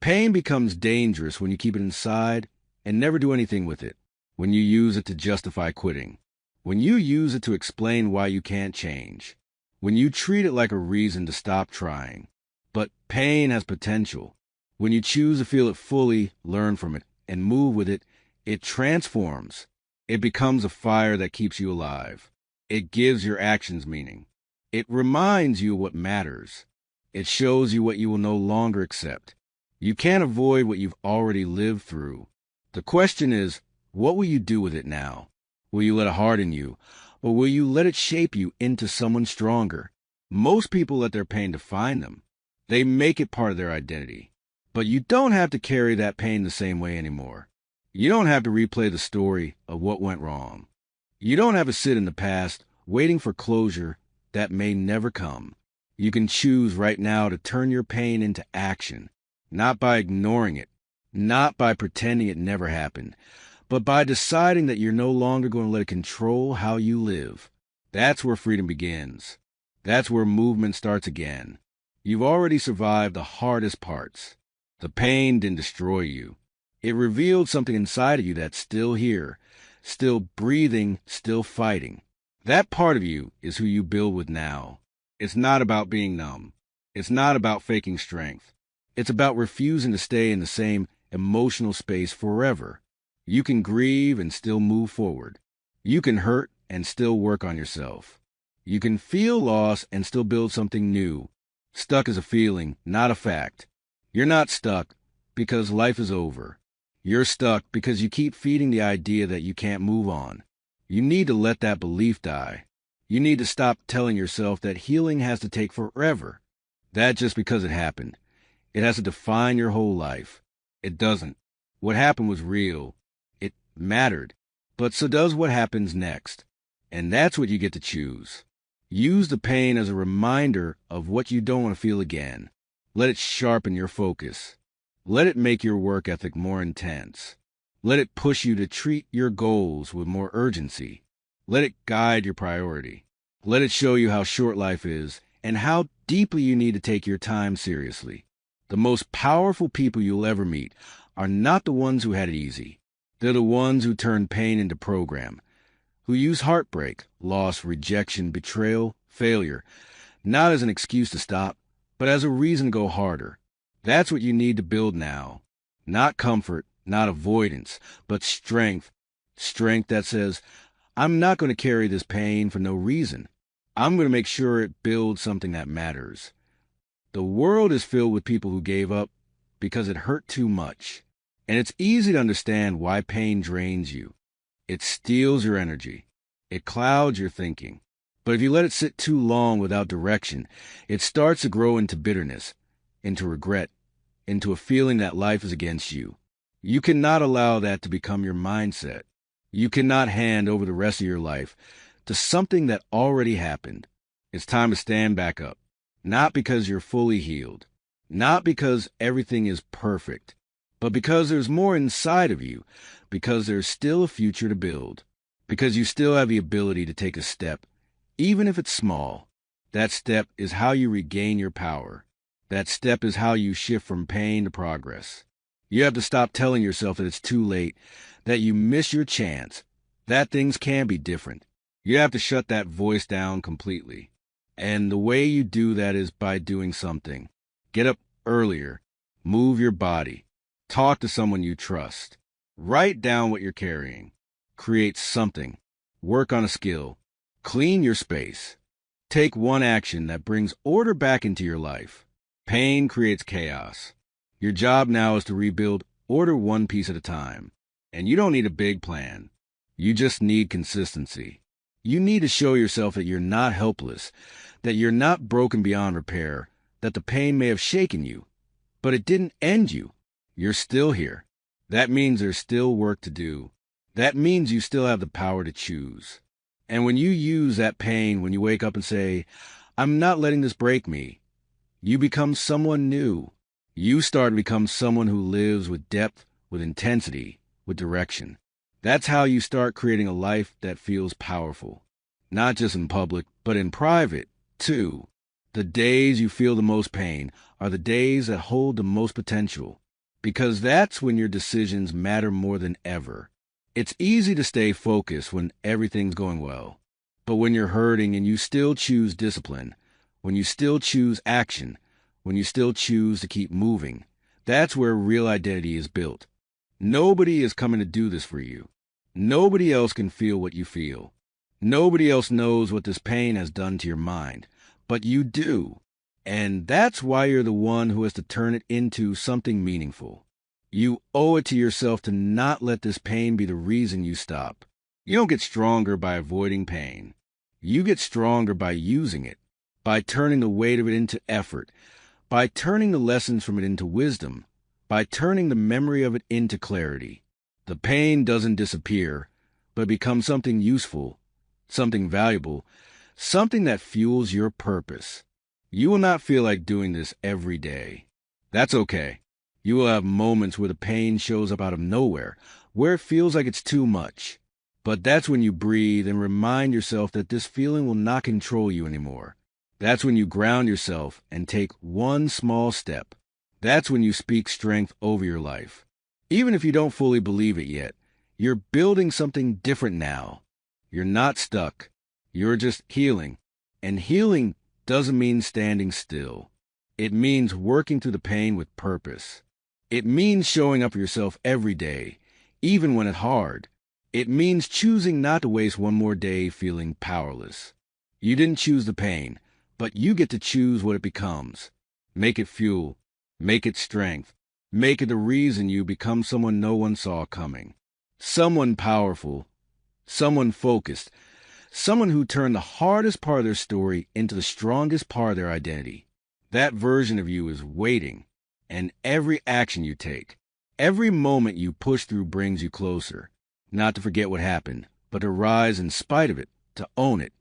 pain becomes dangerous when you keep it inside and never do anything with it. When you use it to justify quitting. When you use it to explain why you can't change. When you treat it like a reason to stop trying. But pain has potential. When you choose to feel it fully, learn from it, and move with it, it transforms. It becomes a fire that keeps you alive. It gives your actions meaning. It reminds you what matters. It shows you what you will no longer accept. You can't avoid what you've already lived through. The question is, what will you do with it now? Will you let it harden you, or will you let it shape you into someone stronger? Most people let their pain define them. They make it part of their identity. But you don't have to carry that pain the same way anymore. You don't have to replay the story of what went wrong. You don't have to sit in the past waiting for closure that may never come. You can choose right now to turn your pain into action, not by ignoring it, not by pretending it never happened, but by deciding that you're no longer going to let it control how you live. That's where freedom begins. That's where movement starts again. You've already survived the hardest parts. The pain didn't destroy you. It revealed something inside of you that's still here, still breathing, still fighting. That part of you is who you build with now. It's not about being numb. It's not about faking strength. It's about refusing to stay in the same emotional space forever. You can grieve and still move forward. You can hurt and still work on yourself. You can feel loss and still build something new. Stuck is a feeling, not a fact. You're not stuck because life is over. You're stuck because you keep feeding the idea that you can't move on. You need to let that belief die. You need to stop telling yourself that healing has to take forever. That just because it happened. It has to define your whole life. It doesn't. What happened was real. It mattered. But so does what happens next. And that's what you get to choose. Use the pain as a reminder of what you don't want to feel again. Let it sharpen your focus. Let it make your work ethic more intense. Let it push you to treat your goals with more urgency. Let it guide your priority. Let it show you how short life is and how deeply you need to take your time seriously. The most powerful people you'll ever meet are not the ones who had it easy. They're the ones who turned pain into program, who use heartbreak, loss, rejection, betrayal, failure, not as an excuse to stop, but as a reason to go harder. That's what you need to build now. Not comfort, not avoidance, but strength. Strength that says, I'm not going to carry this pain for no reason. I'm going to make sure it builds something that matters. The world is filled with people who gave up because it hurt too much. And it's easy to understand why pain drains you. It steals your energy. It clouds your thinking. But if you let it sit too long without direction, it starts to grow into bitterness, into regret, into a feeling that life is against you. You cannot allow that to become your mindset. You cannot hand over the rest of your life to something that already happened. It's time to stand back up. Not because you're fully healed. Not because everything is perfect. But because there's more inside of you. Because there's still a future to build. Because you still have the ability to take a step, even if it's small. That step is how you regain your power. That step is how you shift from pain to progress. You have to stop telling yourself that it's too late, that you miss your chance, that things can be different. You have to shut that voice down completely. And the way you do that is by doing something. Get up earlier. Move your body. Talk to someone you trust. Write down what you're carrying. Create something. Work on a skill. Clean your space. Take one action that brings order back into your life. Pain creates chaos. Your job now is to rebuild order one piece at a time. And you don't need a big plan. You just need consistency. You need to show yourself that you're not helpless, that you're not broken beyond repair, that the pain may have shaken you, but it didn't end you. You're still here. That means there's still work to do. That means you still have the power to choose. And when you use that pain, when you wake up and say, I'm not letting this break me, you become someone new. You start to become someone who lives with depth, with intensity, with direction. That's how you start creating a life that feels powerful. Not just in public, but in private, too. The days you feel the most pain are the days that hold the most potential. Because that's when your decisions matter more than ever. It's easy to stay focused when everything's going well. But when you're hurting and you still choose discipline, when you still choose action, when you still choose to keep moving, that's where real identity is built. Nobody is coming to do this for you. Nobody else can feel what you feel. Nobody else knows what this pain has done to your mind, but you do. And that's why you're the one who has to turn it into something meaningful. You owe it to yourself to not let this pain be the reason you stop. You don't get stronger by avoiding pain. You get stronger by using it, by turning the weight of it into effort, by turning the lessons from it into wisdom, by turning the memory of it into clarity. The pain doesn't disappear, but becomes something useful, something valuable, something that fuels your purpose. You will not feel like doing this every day. That's okay. You will have moments where the pain shows up out of nowhere, where it feels like it's too much. But that's when you breathe and remind yourself that this feeling will not control you anymore. That's when you ground yourself and take one small step. That's when you speak strength over your life. Even if you don't fully believe it yet, you're building something different now. You're not stuck. You're just healing. And healing doesn't mean standing still. It means working through the pain with purpose. It means showing up for yourself every day, even when it's hard. It means choosing not to waste one more day feeling powerless. You didn't choose the pain, but you get to choose what it becomes. Make it fuel. Make it strength. Make it the reason you become someone no one saw coming. Someone powerful. Someone focused. Someone who turned the hardest part of their story into the strongest part of their identity. That version of you is waiting, and every action you take, every moment you push through brings you closer, not to forget what happened, but to rise in spite of it, to own it,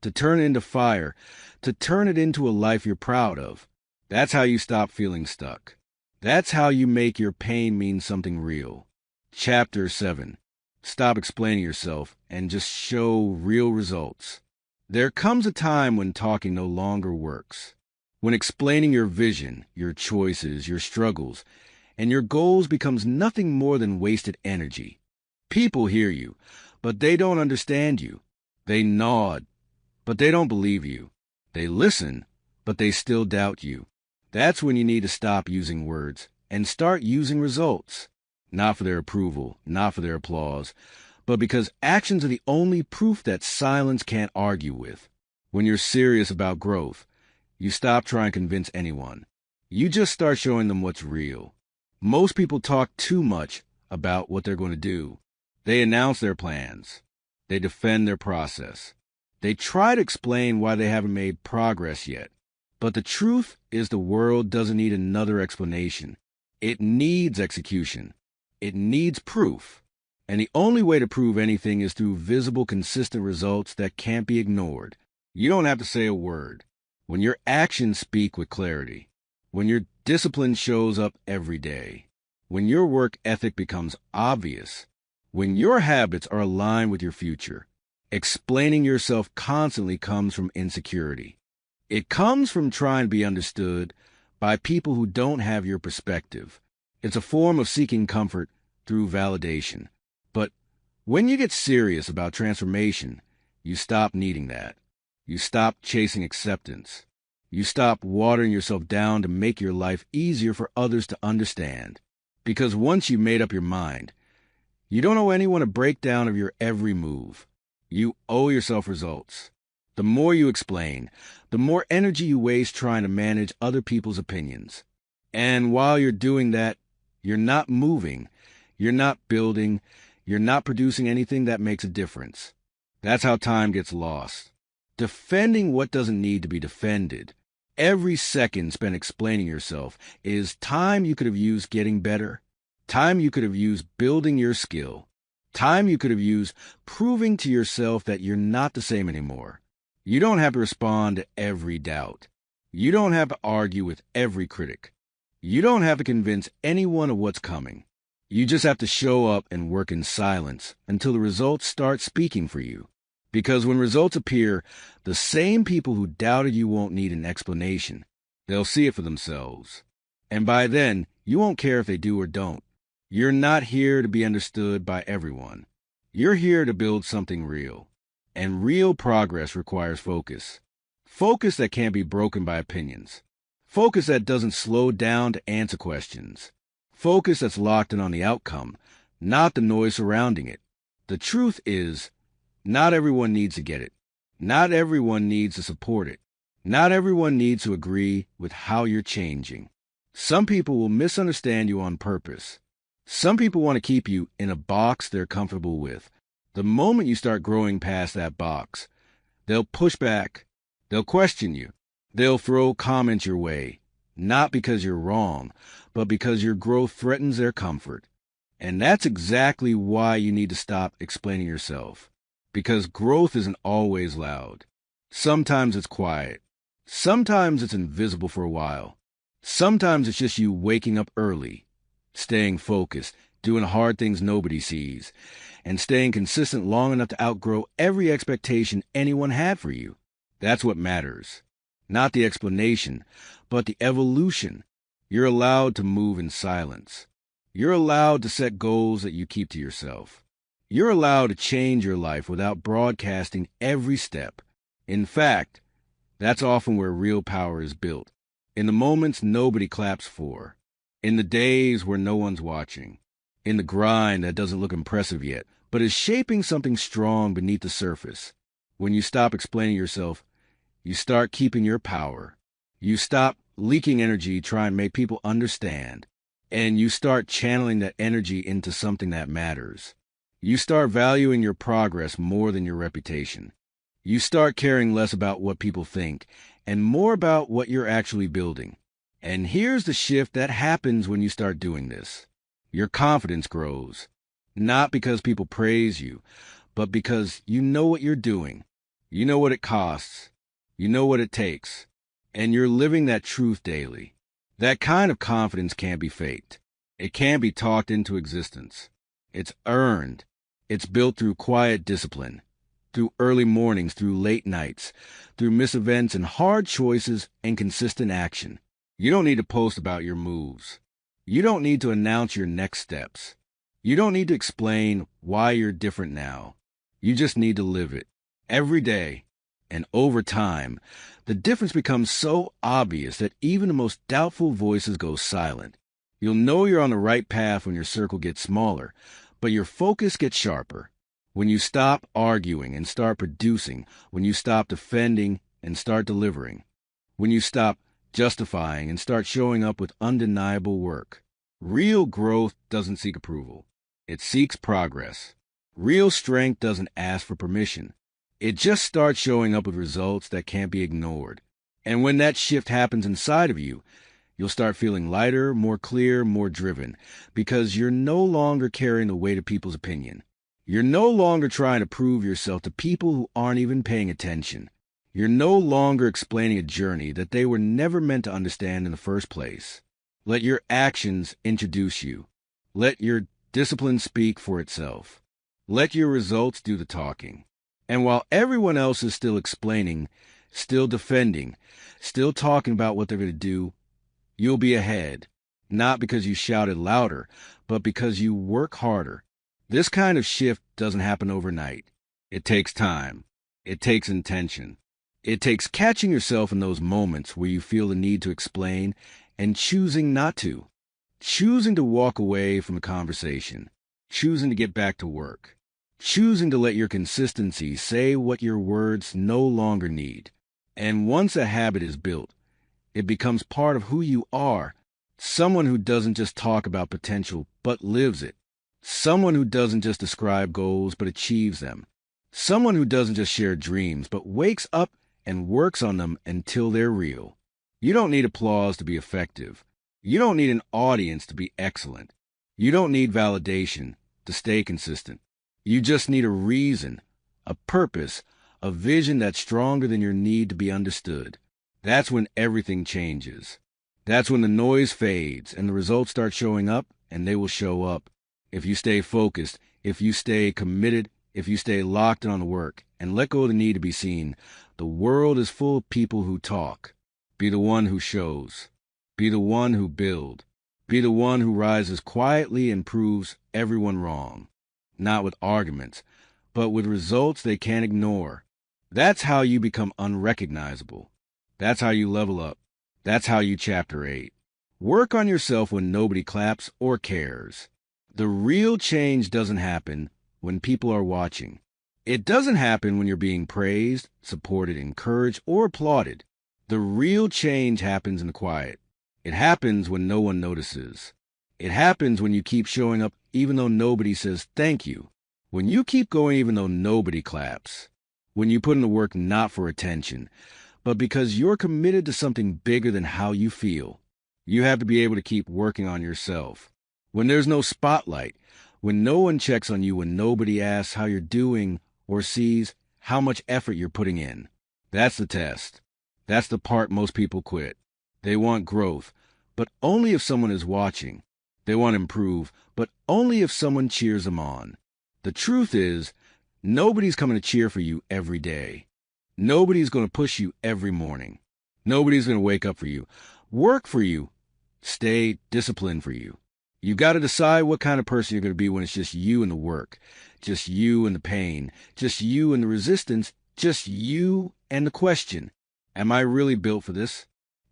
to turn it into fire, to turn it into a life you're proud of. That's how you stop feeling stuck. That's how you make your pain mean something real. Chapter 7. Stop explaining yourself and just show real results. There comes a time when talking no longer works. When explaining your vision, your choices, your struggles, and your goals becomes nothing more than wasted energy. People hear you, but they don't understand you. They nod, but they don't believe you. They listen, but they still doubt you. That's when you need to stop using words and start using results. Not for their approval, not for their applause, but because actions are the only proof that silence can't argue with. When you're serious about growth, you stop trying to convince anyone. You just start showing them what's real. Most people talk too much about what they're going to do. They announce their plans. They defend their process. They try to explain why they haven't made progress yet. But the truth is the world doesn't need another explanation. It needs execution. It needs proof. And the only way to prove anything is through visible, consistent results that can't be ignored. You don't have to say a word. When your actions speak with clarity, when your discipline shows up every day, when your work ethic becomes obvious, when your habits are aligned with your future, explaining yourself constantly comes from insecurity. It comes from trying to be understood by people who don't have your perspective. It's a form of seeking comfort through validation. But when you get serious about transformation, you stop needing that. You stop chasing acceptance. You stop watering yourself down to make your life easier for others to understand. Because once you've made up your mind, you don't owe anyone a breakdown of your every move. You owe yourself results. The more you explain, the more energy you waste trying to manage other people's opinions. And while you're doing that, you're not moving, you're not building, you're not producing anything that makes a difference. That's how time gets lost. Defending what doesn't need to be defended. Every second spent explaining yourself is time you could have used getting better, time you could have used building your skill, time you could have used proving to yourself that you're not the same anymore. You don't have to respond to every doubt. You don't have to argue with every critic. You don't have to convince anyone of what's coming. You just have to show up and work in silence until the results start speaking for you. Because when results appear, the same people who doubted you won't need an explanation. They'll see it for themselves. And by then, you won't care if they do or don't. You're not here to be understood by everyone. You're here to build something real. And real progress requires focus. Focus that can't be broken by opinions. Focus that doesn't slow down to answer questions. Focus that's locked in on the outcome, not the noise surrounding it. The truth is, not everyone needs to get it. Not everyone needs to support it. Not everyone needs to agree with how you're changing. Some people will misunderstand you on purpose. Some people want to keep you in a box they're comfortable with. The moment you start growing past that box, they'll push back. They'll question you. They'll throw comments your way, not because you're wrong, but because your growth threatens their comfort. And that's exactly why you need to stop explaining yourself. Because growth isn't always loud. Sometimes it's quiet. Sometimes it's invisible for a while. Sometimes it's just you waking up early, staying focused, doing hard things nobody sees, and staying consistent long enough to outgrow every expectation anyone had for you. That's what matters. Not the explanation, but the evolution. You're allowed to move in silence. You're allowed to set goals that you keep to yourself. You're allowed to change your life without broadcasting every step. In fact, that's often where real power is built. in the moments nobody claps for, in the days where no one's watching, in the grind that doesn't look impressive yet, but is shaping something strong beneath the surface. When you stop explaining yourself, you start keeping your power. You stop leaking energy trying to make people understand, and you start channeling that energy into something that matters. You start valuing your progress more than your reputation. You start caring less about what people think and more about what you're actually building. And here's the shift that happens when you start doing this. Your confidence grows, not because people praise you, but because you know what you're doing. You know what it costs. You know what it takes. And you're living that truth daily. That kind of confidence can't be faked. It can't be talked into existence. It's earned. It's built through quiet discipline, through early mornings, through late nights, through missed events and hard choices and consistent action. You don't need to post about your moves. You don't need to announce your next steps. You don't need to explain why you're different now. You just need to live it every day. And over time, the difference becomes so obvious that even the most doubtful voices go silent. You'll know you're on the right path when your circle gets smaller, but your focus gets sharper. When you stop arguing and start producing, when you stop defending and start delivering, when you stop justifying and start showing up with undeniable work. Real growth doesn't seek approval. It seeks progress. Real strength doesn't ask for permission. It just starts showing up with results that can't be ignored. And when that shift happens inside of you, you'll start feeling lighter, more clear, more driven, because you're no longer carrying the weight of people's opinion. You're no longer trying to prove yourself to people who aren't even paying attention. You're no longer explaining a journey that they were never meant to understand in the first place. Let your actions introduce you. Let your discipline speak for itself. Let your results do the talking. And while everyone else is still explaining, still defending, still talking about what they're going to do, you'll be ahead. Not because you shouted louder, but because you work harder. This kind of shift doesn't happen overnight. It takes time. It takes intention. It takes catching yourself in those moments where you feel the need to explain and choosing not to. Choosing to walk away from the conversation. Choosing to get back to work. Choosing to let your consistency say what your words no longer need. And once a habit is built, it becomes part of who you are. Someone who doesn't just talk about potential, but lives it. Someone who doesn't just describe goals, but achieves them. Someone who doesn't just share dreams, but wakes up and works on them until they're real. You don't need applause to be effective. You don't need an audience to be excellent. You don't need validation to stay consistent. You just need a reason, a purpose, a vision that's stronger than your need to be understood. That's when everything changes. That's when the noise fades and the results start showing up, and they will show up. If you stay focused, if you stay committed, if you stay locked in on the work and let go of the need to be seen, the world is full of people who talk. Be the one who shows. Be the one who builds. Be the one who rises quietly and proves everyone wrong. Not with arguments, but with results they can't ignore. That's how you become unrecognizable. That's how you level up. That's how you chapter 8. Work on yourself when nobody claps or cares. The real change doesn't happen when people are watching. It doesn't happen when you're being praised, supported, encouraged, or applauded. The real change happens in the quiet. It happens when no one notices. It happens when you keep showing up even though nobody says thank you. When you keep going even though nobody claps. When you put in the work not for attention, but because you're committed to something bigger than how you feel. You have to be able to keep working on yourself. When there's no spotlight, when no one checks on you, when nobody asks how you're doing or sees how much effort you're putting in. That's the test. That's the part most people quit. They want growth, but only if someone is watching. They want to improve, but only if someone cheers them on. The truth is, nobody's coming to cheer for you every day. Nobody's going to push you every morning. Nobody's going to wake up for you, work for you, stay disciplined for you. You got to decide what kind of person you're going to be when it's just you and the work, just you and the pain, just you and the resistance, just you and the question, am I really built for this?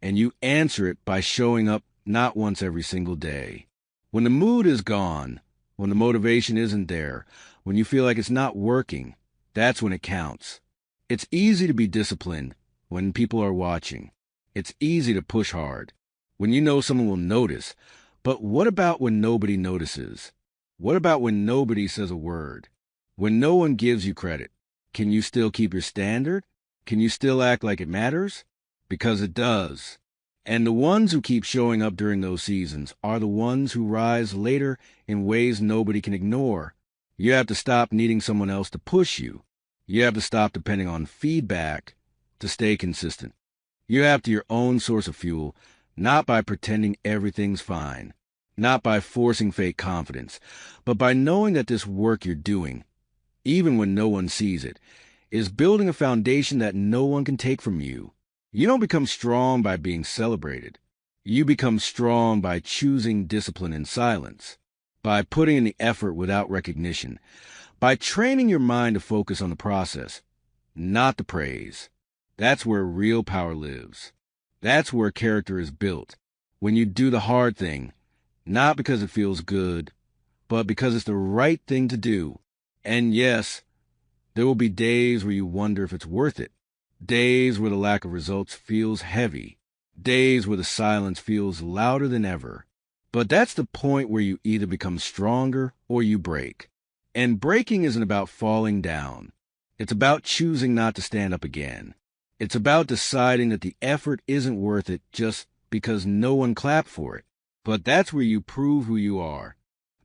and you answer it by showing up not once every single day. When the mood is gone, when the motivation isn't there, when you feel like it's not working, that's when it counts. It's easy to be disciplined when people are watching. It's easy to push hard when you know someone will notice. But what about when nobody notices? What about when nobody says a word? When no one gives you credit? Can you still keep your standard? Can you still act like it matters? Because it does. And the ones who keep showing up during those seasons are the ones who rise later in ways nobody can ignore. You have to stop needing someone else to push you. You have to stop depending on feedback to stay consistent. You have to your own source of fuel, not by pretending everything's fine, not by forcing fake confidence, but by knowing that this work you're doing, even when no one sees it, is building a foundation that no one can take from you. You don't become strong by being celebrated. You become strong by choosing discipline in silence, by putting in the effort without recognition, by training your mind to focus on the process, not the praise. That's where real power lives. That's where character is built. When you do the hard thing, not because it feels good, but because it's the right thing to do. And yes, there will be days where you wonder if it's worth it. Days where the lack of results feels heavy. Days where the silence feels louder than ever. But that's the point where you either become stronger or you break. And breaking isn't about falling down. It's about choosing not to stand up again. It's about deciding that the effort isn't worth it just because no one clapped for it. But that's where you prove who you are.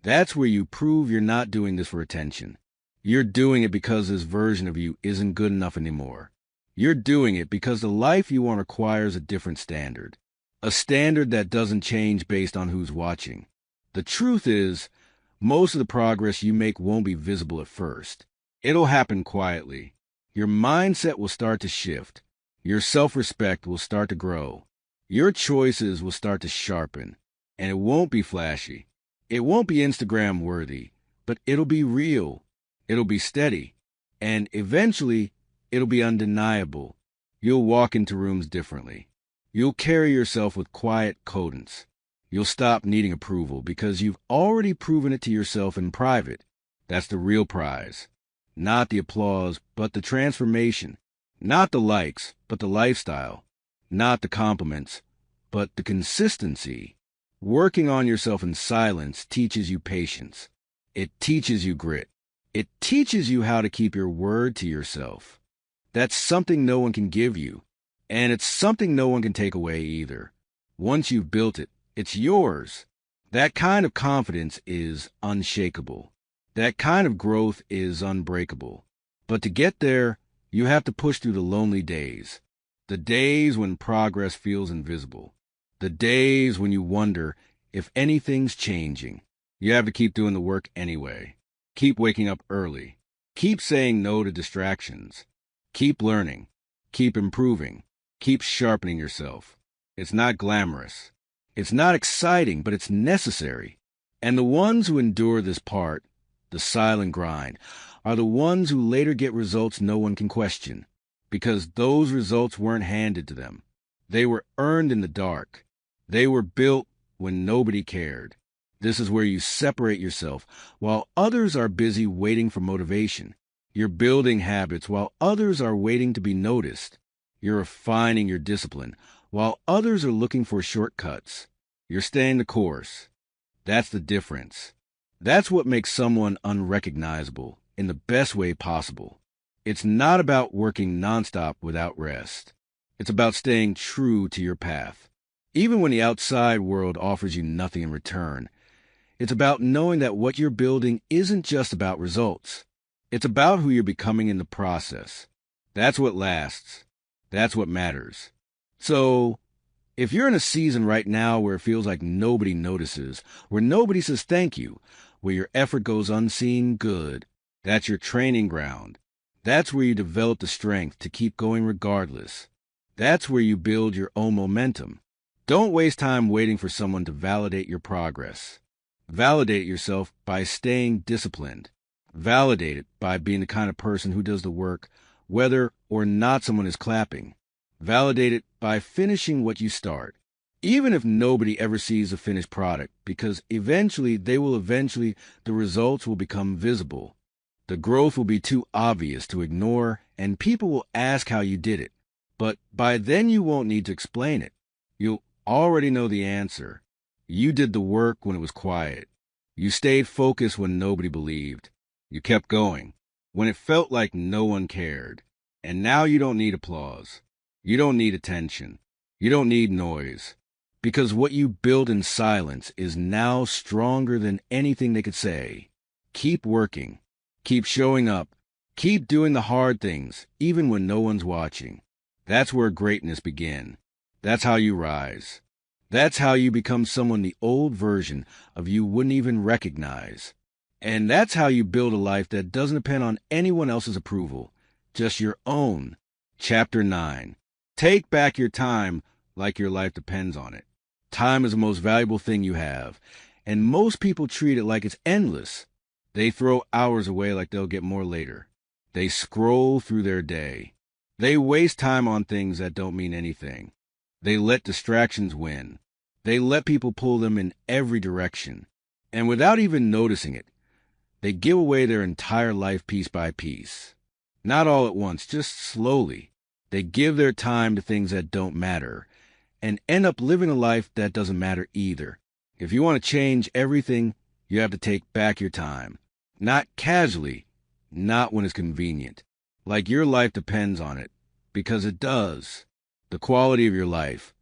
That's where you prove you're not doing this for attention. You're doing it because this version of you isn't good enough anymore. You're doing it because the life you want requires a different standard. A standard that doesn't change based on who's watching. The truth is, most of the progress you make won't be visible at first. It'll happen quietly. Your mindset will start to shift. Your self-respect will start to grow. Your choices will start to sharpen. And it won't be flashy. It won't be Instagram worthy, but it'll be real. It'll be steady. And eventually, it'll be undeniable. You'll walk into rooms differently. You'll carry yourself with quiet cadence. You'll stop needing approval because you've already proven it to yourself in private. That's the real prize. Not the applause, but the transformation. Not the likes, but the lifestyle. Not the compliments, but the consistency. Working on yourself in silence teaches you patience. It teaches you grit. It teaches you how to keep your word to yourself. That's something no one can give you. And it's something no one can take away either. Once you've built it, it's yours. That kind of confidence is unshakable. That kind of growth is unbreakable. But to get there, you have to push through the lonely days. The days when progress feels invisible. The days when you wonder if anything's changing. You have to keep doing the work anyway. Keep waking up early. Keep saying no to distractions. Keep learning. Keep improving. Keep sharpening yourself. It's not glamorous. It's not exciting, but it's necessary. And the ones who endure this part, the silent grind, are the ones who later get results no one can question, because those results weren't handed to them. They were earned in the dark. They were built when nobody cared. This is where you separate yourself while others are busy waiting for motivation. You're building habits while others are waiting to be noticed. You're refining your discipline while others are looking for shortcuts. You're staying the course. That's the difference. That's what makes someone unrecognizable in the best way possible. It's not about working nonstop without rest. It's about staying true to your path. Even when the outside world offers you nothing in return, it's about knowing that what you're building isn't just about results. It's about who you're becoming in the process. That's what lasts. That's what matters. So, if you're in a season right now where it feels like nobody notices, where nobody says thank you, where your effort goes unseen, good, that's your training ground. That's where you develop the strength to keep going regardless. That's where you build your own momentum. Don't waste time waiting for someone to validate your progress. Validate yourself by staying disciplined. Validate it by being the kind of person who does the work, whether or not someone is clapping. Validate it by finishing what you start, even if nobody ever sees the finished product, because eventually the results will become visible. The growth will be too obvious to ignore, and people will ask how you did it. But by then you won't need to explain it. You'll already know the answer. You did the work when it was quiet. You stayed focused when nobody believed. You kept going when it felt like no one cared. And now you don't need applause. You don't need attention. You don't need noise. Because what you build in silence is now stronger than anything they could say. Keep working. Keep showing up. Keep doing the hard things, even when no one's watching. That's where greatness begins. That's how you rise. That's how you become someone the old version of you wouldn't even recognize. And that's how you build a life that doesn't depend on anyone else's approval, just your own. Chapter 9. Take back your time like your life depends on it. Time is the most valuable thing you have, and most people treat it like it's endless. They throw hours away like they'll get more later. They scroll through their day. They waste time on things that don't mean anything. They let distractions win. They let people pull them in every direction. And without even noticing it, they give away their entire life piece by piece. Not all at once, just slowly. They give their time to things that don't matter and end up living a life that doesn't matter either. If you want to change everything, you have to take back your time. Not casually, not when it's convenient. Like your life depends on it, because it does. The quality of your life,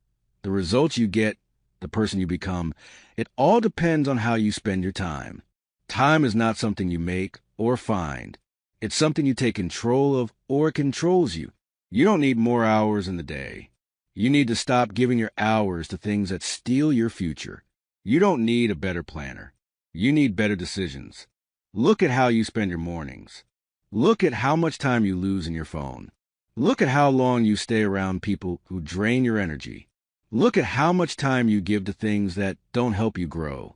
the results you get, the person you become, it all depends on how you spend your time. Time is not something you make or find. It's something you take control of or it controls you. You don't need more hours in the day. You need to stop giving your hours to things that steal your future. You don't need a better planner. You need better decisions. Look at how you spend your mornings. Look at how much time you lose in your phone. Look at how long you stay around people who drain your energy. Look at how much time you give to things that don't help you grow.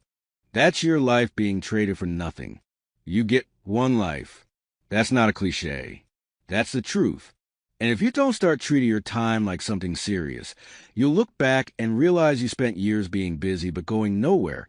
That's your life being traded for nothing. You get one life. That's not a cliche. That's the truth. And if you don't start treating your time like something serious, you'll look back and realize you spent years being busy but going nowhere.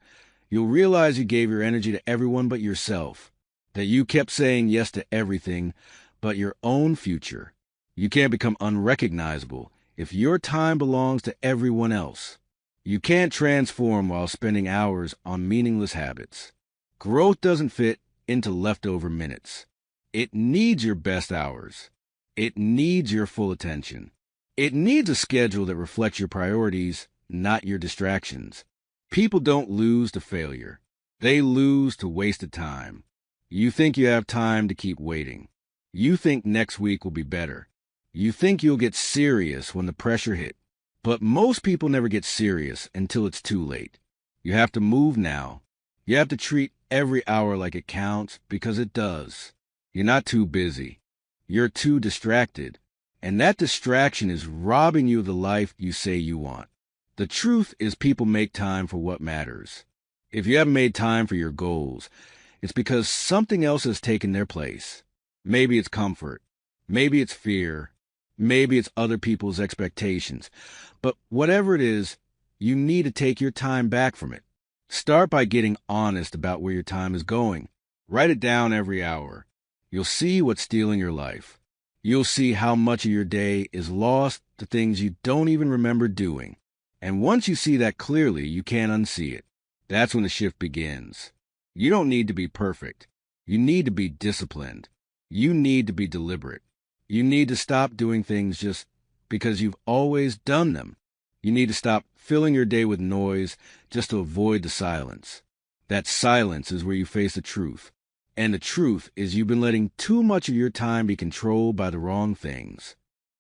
You'll realize you gave your energy to everyone but yourself. That you kept saying yes to everything but your own future. You can't become unrecognizable if your time belongs to everyone else. You can't transform while spending hours on meaningless habits. Growth doesn't fit into leftover minutes. It needs your best hours. It needs your full attention. It needs a schedule that reflects your priorities, not your distractions. People don't lose to failure. They lose to wasted time. You think you have time to keep waiting. You think next week will be better. You think you'll get serious when the pressure hits. But most people never get serious until it's too late. You have to move now. You have to treat every hour like it counts because it does. You're not too busy. You're too distracted. And that distraction is robbing you of the life you say you want. The truth is people make time for what matters. If you haven't made time for your goals, it's because something else has taken their place. Maybe it's comfort. Maybe it's fear. Maybe it's other people's expectations. But whatever it is, you need to take your time back from it. Start by getting honest about where your time is going. Write it down every hour. You'll see what's stealing your life. You'll see how much of your day is lost to things you don't even remember doing. And once you see that clearly, you can't unsee it. That's when the shift begins. You don't need to be perfect. You need to be disciplined. You need to be deliberate. You need to stop doing things just because you've always done them. You need to stop filling your day with noise just to avoid the silence. That silence is where you face the truth. And the truth is you've been letting too much of your time be controlled by the wrong things.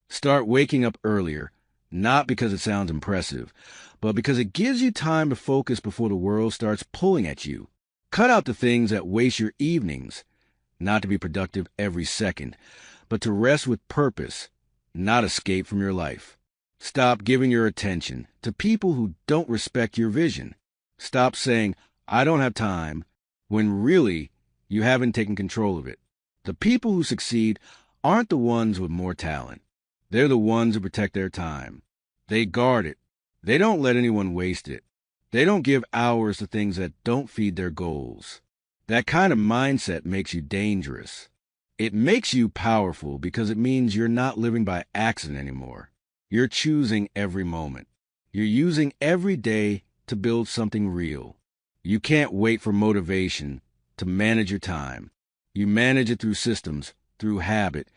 Start waking up earlier, not because it sounds impressive, but because it gives you time to focus before the world starts pulling at you. Cut out the things that waste your evenings, not to be productive every second, but to rest with purpose, not escape from your life. Stop giving your attention to people who don't respect your vision. Stop saying, I don't have time, when really you haven't taken control of it. The people who succeed aren't the ones with more talent. They're the ones who protect their time. They guard it. They don't let anyone waste it. They don't give hours to things that don't feed their goals. That kind of mindset makes you dangerous. It makes you powerful because it means you're not living by accident anymore. You're choosing every moment. You're using every day to build something real. You can't wait for motivation to manage your time. You manage it through systems, through habit,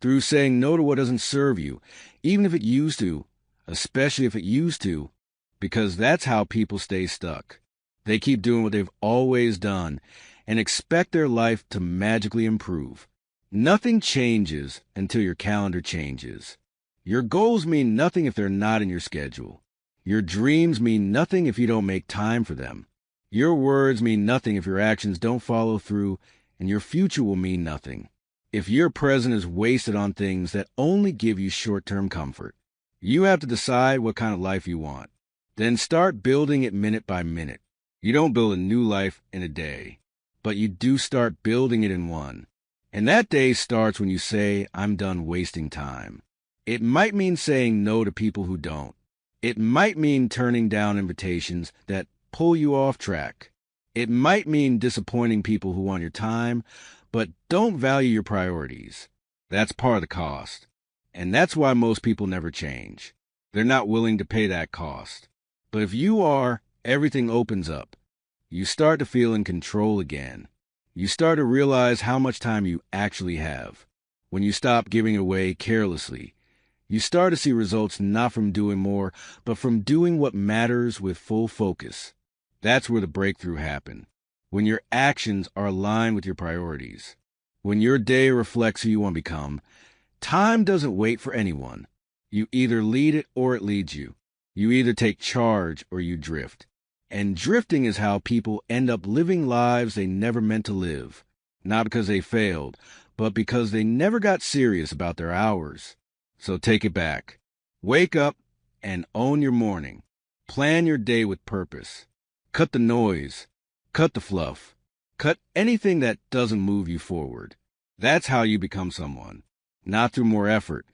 through saying no to what doesn't serve you, even if it used to, especially if it used to, because that's how people stay stuck. They keep doing what they've always done and expect their life to magically improve. Nothing changes until your calendar changes. Your goals mean nothing if they're not in your schedule. Your dreams mean nothing if you don't make time for them. Your words mean nothing if your actions don't follow through, and your future will mean nothing if your present is wasted on things that only give you short-term comfort. You have to decide what kind of life you want. Then start building it minute by minute. You don't build a new life in a day, but you do start building it in one. And that day starts when you say, I'm done wasting time. It might mean saying no to people who don't. It might mean turning down invitations that pull you off track. It might mean disappointing people who want your time, but don't value your priorities. That's part of the cost. And that's why most people never change. They're not willing to pay that cost. But if you are, everything opens up. You start to feel in control again. You start to realize how much time you actually have. When you stop giving it away carelessly, you start to see results not from doing more, but from doing what matters with full focus. That's where the breakthrough happens. When your actions are aligned with your priorities. When your day reflects who you want to become, time doesn't wait for anyone. You either lead it or it leads you. You either take charge or you drift. And drifting is how people end up living lives they never meant to live. Not because they failed, but because they never got serious about their hours. So take it back. Wake up and own your morning. Plan your day with purpose. Cut the noise. Cut the fluff. Cut anything that doesn't move you forward. That's how you become someone. Not through more effort,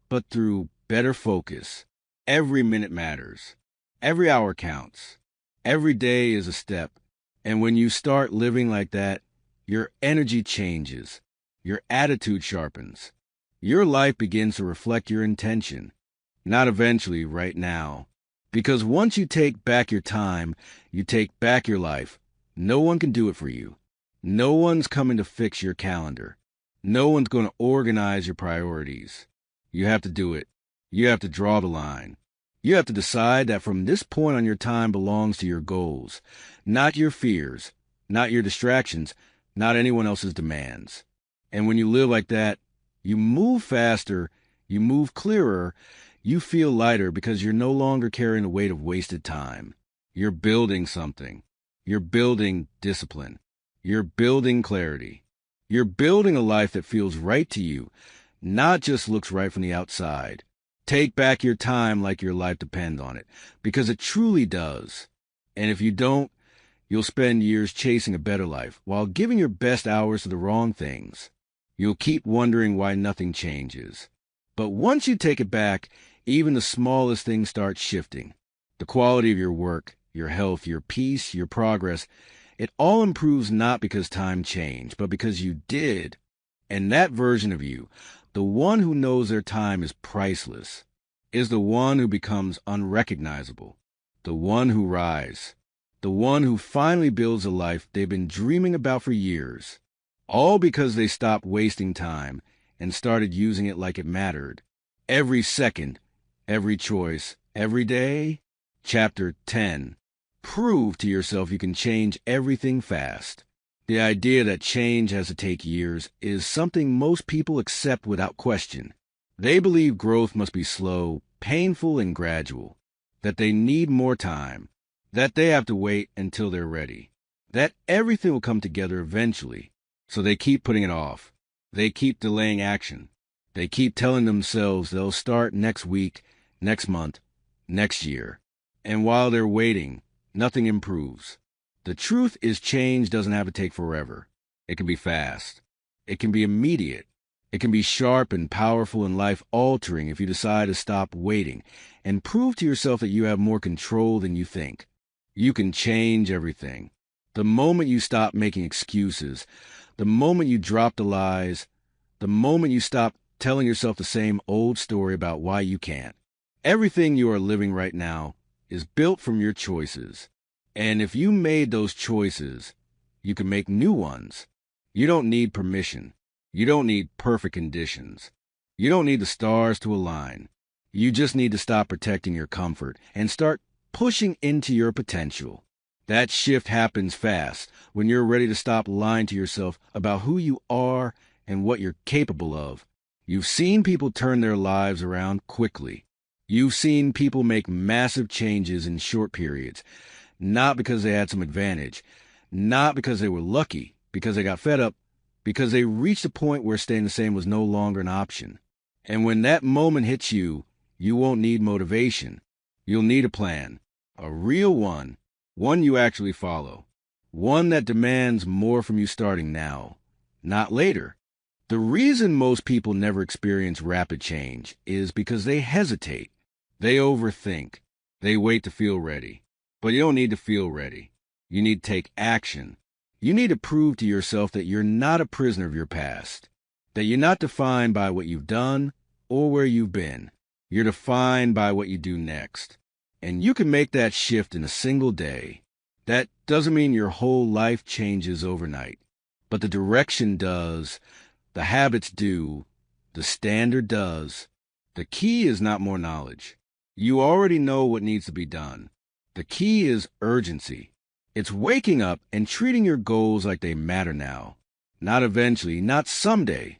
but through better focus. Every minute matters. Every hour counts. Every day is a step. And when you start living like that, your energy changes. Your attitude sharpens. Your life begins to reflect your intention. Not eventually, right now. Because once you take back your time, you take back your life. No one can do it for you. No one's coming to fix your calendar. No one's going to organize your priorities. You have to do it. You have to draw the line. You have to decide that from this point on your time belongs to your goals, not your fears, not your distractions, not anyone else's demands. And when you live like that, you move faster, you move clearer, you feel lighter because you're no longer carrying the weight of wasted time. You're building something. You're building discipline. You're building clarity. You're building a life that feels right to you, not just looks right from the outside. Take back your time like your life depends on it, because it truly does. And if you don't, you'll spend years chasing a better life while giving your best hours to the wrong things. You'll keep wondering why nothing changes. But once you take it back, even the smallest things start shifting. The quality of your work, your health, your peace, your progress, it all improves not because time changed, but because you did. And that version of you, the one who knows their time is priceless, is the one who becomes unrecognizable, the one who rises, the one who finally builds a life they've been dreaming about for years, all because they stopped wasting time and started using it like it mattered. Every second, every choice, every day. Chapter 10. Prove to yourself you can change everything fast. The idea that change has to take years is something most people accept without question. They believe growth must be slow, painful, and gradual, that they need more time, that they have to wait until they're ready, that everything will come together eventually, so they keep putting it off. They keep delaying action. They keep telling themselves they'll start next week, next month, next year. And while they're waiting, nothing improves. The truth is change doesn't have to take forever. It can be fast. It can be immediate. It can be sharp and powerful and life-altering if you decide to stop waiting and prove to yourself that you have more control than you think. You can change everything. The moment you stop making excuses, the moment you drop the lies, the moment you stop telling yourself the same old story about why you can't. Everything you are living right now is built from your choices. And if you made those choices, you can make new ones. You don't need permission. You don't need perfect conditions. You don't need the stars to align. You just need to stop protecting your comfort and start pushing into your potential. That shift happens fast when you're ready to stop lying to yourself about who you are and what you're capable of. You've seen people turn their lives around quickly. You've seen people make massive changes in short periods, not because they had some advantage, not because they were lucky, because they got fed up, because they reached a point where staying the same was no longer an option. And when that moment hits you, you won't need motivation. You'll need a plan, a real one you actually follow, one that demands more from you starting now, not later. The reason most people never experience rapid change is because they hesitate. They overthink. They wait to feel ready. But you don't need to feel ready. You need to take action. You need to prove to yourself that you're not a prisoner of your past, that you're not defined by what you've done or where you've been. You're defined by what you do next. And you can make that shift in a single day. That doesn't mean your whole life changes overnight, but the direction does, the habits do, the standard does. The key is not more knowledge. You already know what needs to be done. The key is urgency. It's waking up and treating your goals like they matter now. Not eventually, not someday,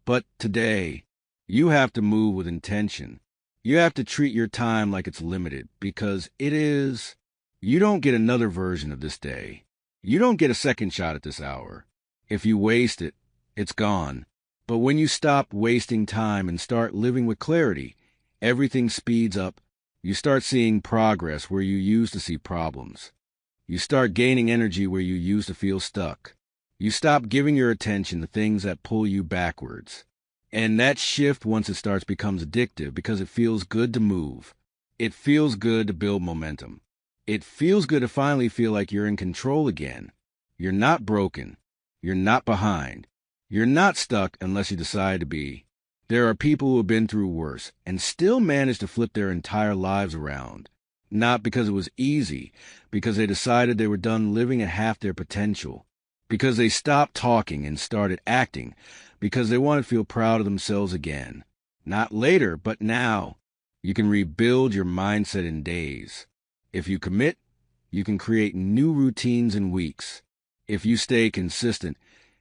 but today. You have to move with intention. You have to treat your time like it's limited, because it is. You don't get another version of this day. You don't get a second shot at this hour. If you waste it, it's gone. But when you stop wasting time and start living with clarity, everything speeds up. You start seeing progress where you used to see problems. You start gaining energy where you used to feel stuck. You stop giving your attention to things that pull you backwards. And that shift, once it starts, becomes addictive because it feels good to move. It feels good to build momentum. It feels good to finally feel like you're in control again. You're not broken. You're not behind. You're not stuck unless you decide to be. There are people who have been through worse and still managed to flip their entire lives around. Not because it was easy, because they decided they were done living at half their potential. Because they stopped talking and started acting, because they wanted to feel proud of themselves again. Not later, but now. You can rebuild your mindset in days. If you commit, you can create new routines in weeks. If you stay consistent,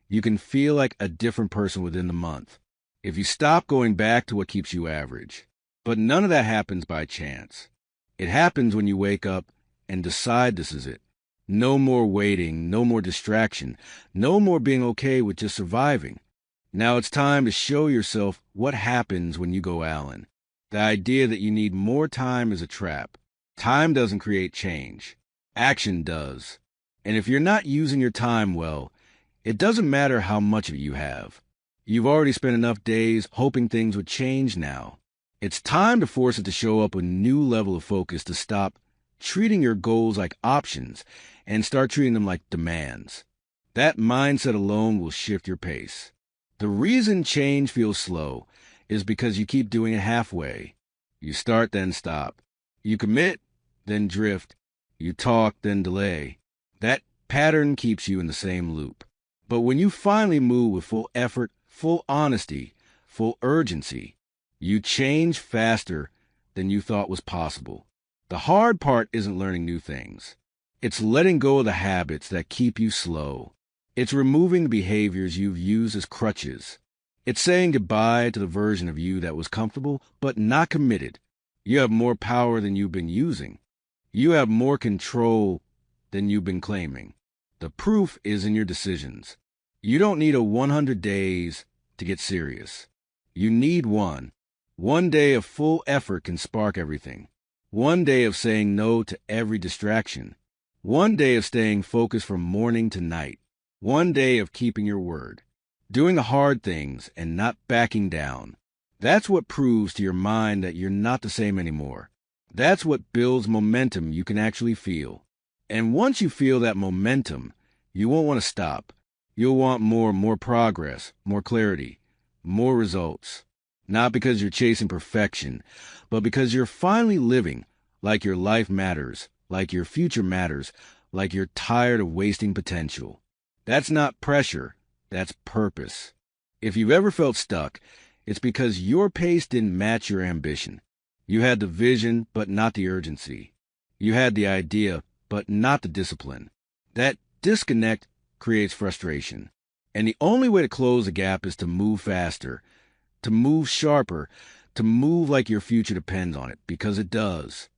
you can feel like a different person within the month. If you stop going back to what keeps you average. But none of that happens by chance. It happens when you wake up and decide this is it. No more waiting, no more distraction, no more being okay with just surviving. Now it's time to show yourself what happens when you go Allen. The idea that you need more time is a trap. Time doesn't create change. Action does. And if you're not using your time well, it doesn't matter how much of it you have. You've already spent enough days hoping things would change now. It's time to force it to show up a new level of focus, to stop treating your goals like options and start treating them like demands. That mindset alone will shift your pace. The reason change feels slow is because you keep doing it halfway. You start, then stop. You commit, then drift. You talk, then delay. That pattern keeps you in the same loop. But when you finally move with full effort, full honesty, full urgency, you change faster than you thought was possible. The hard part isn't learning new things. It's letting go of the habits that keep you slow. It's removing the behaviors you've used as crutches. It's saying goodbye to the version of you that was comfortable but not committed. You have more power than you've been using. You have more control than you've been claiming. The proof is in your decisions. You don't need a 100 days to get serious. You need one. One day of full effort can spark everything. One day of saying no to every distraction. One day of staying focused from morning to night. One day of keeping your word. doing the hard things and not backing down. That's what proves to your mind that you're not the same anymore. That's what builds momentum you can actually feel. And once you feel that momentum, you won't want to stop. You'll want more progress, more clarity, more results. Not because you're chasing perfection, but because you're finally living like your life matters, like your future matters, like you're tired of wasting potential. That's not pressure, that's purpose. If you've ever felt stuck, it's because your pace didn't match your ambition. You had the vision, but not the urgency. You had the idea, but not the discipline. That disconnect creates frustration. And the only way to close the gap is to move faster, to move sharper, to move like your future depends on it, because it does.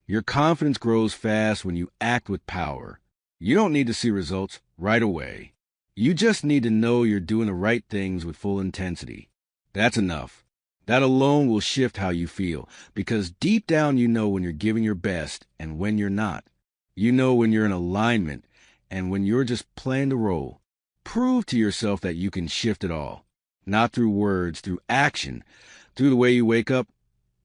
Your confidence grows fast when you act with power. You don't need to see results right away. You just need to know you're doing the right things with full intensity. That's enough. That alone will shift how you feel, because deep down you know when you're giving your best and when you're not. You know when you're in alignment and when you're just playing the role. Prove to yourself that you can shift it all. Not through words, through action, through the way you wake up,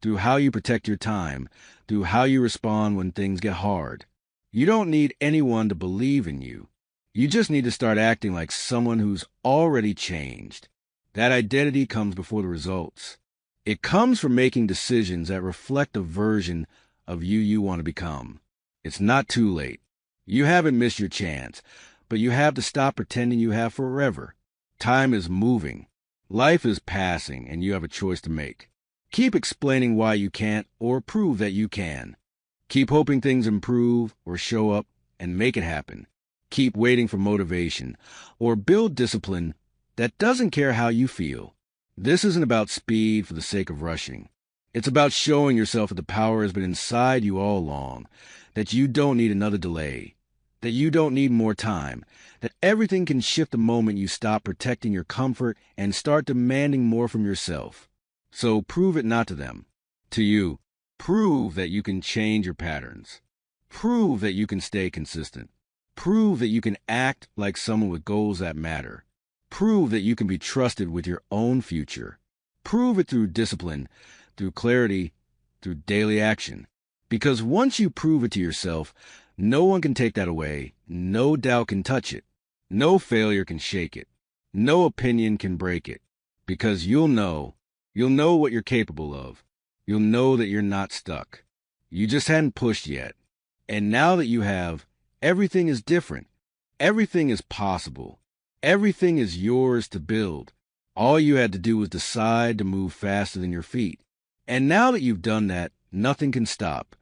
through how you protect your time, through how you respond when things get hard. You don't need anyone to believe in you. You just need to start acting like someone who's already changed. That identity comes before the results. It comes from making decisions that reflect the version of you want to become. It's not too late. You haven't missed your chance, but you have to stop pretending you have forever. Time is moving. Life is passing, and you have a choice to make. Keep explaining why you can't or prove that you can. Keep hoping things improve or show up and make it happen. Keep waiting for motivation or build discipline that doesn't care how you feel. This isn't about speed for the sake of rushing. It's about showing yourself that the power has been inside you all along, that you don't need another delay, that you don't need more time, that everything can shift the moment you stop protecting your comfort and start demanding more from yourself. So prove it not to them, to you. Prove that you can change your patterns. Prove that you can stay consistent. Prove that you can act like someone with goals that matter. Prove that you can be trusted with your own future. Prove it through discipline, through clarity, through daily action. Because once you prove it to yourself, no one can take that away. No doubt can touch it. No failure can shake it. No opinion can break it. Because you'll know what you're capable of. You'll know that you're not stuck. You just hadn't pushed yet. And now that you have, everything is different. Everything is possible. Everything is yours to build. All you had to do was decide to move faster than your feet. And now that you've done that, nothing can stop.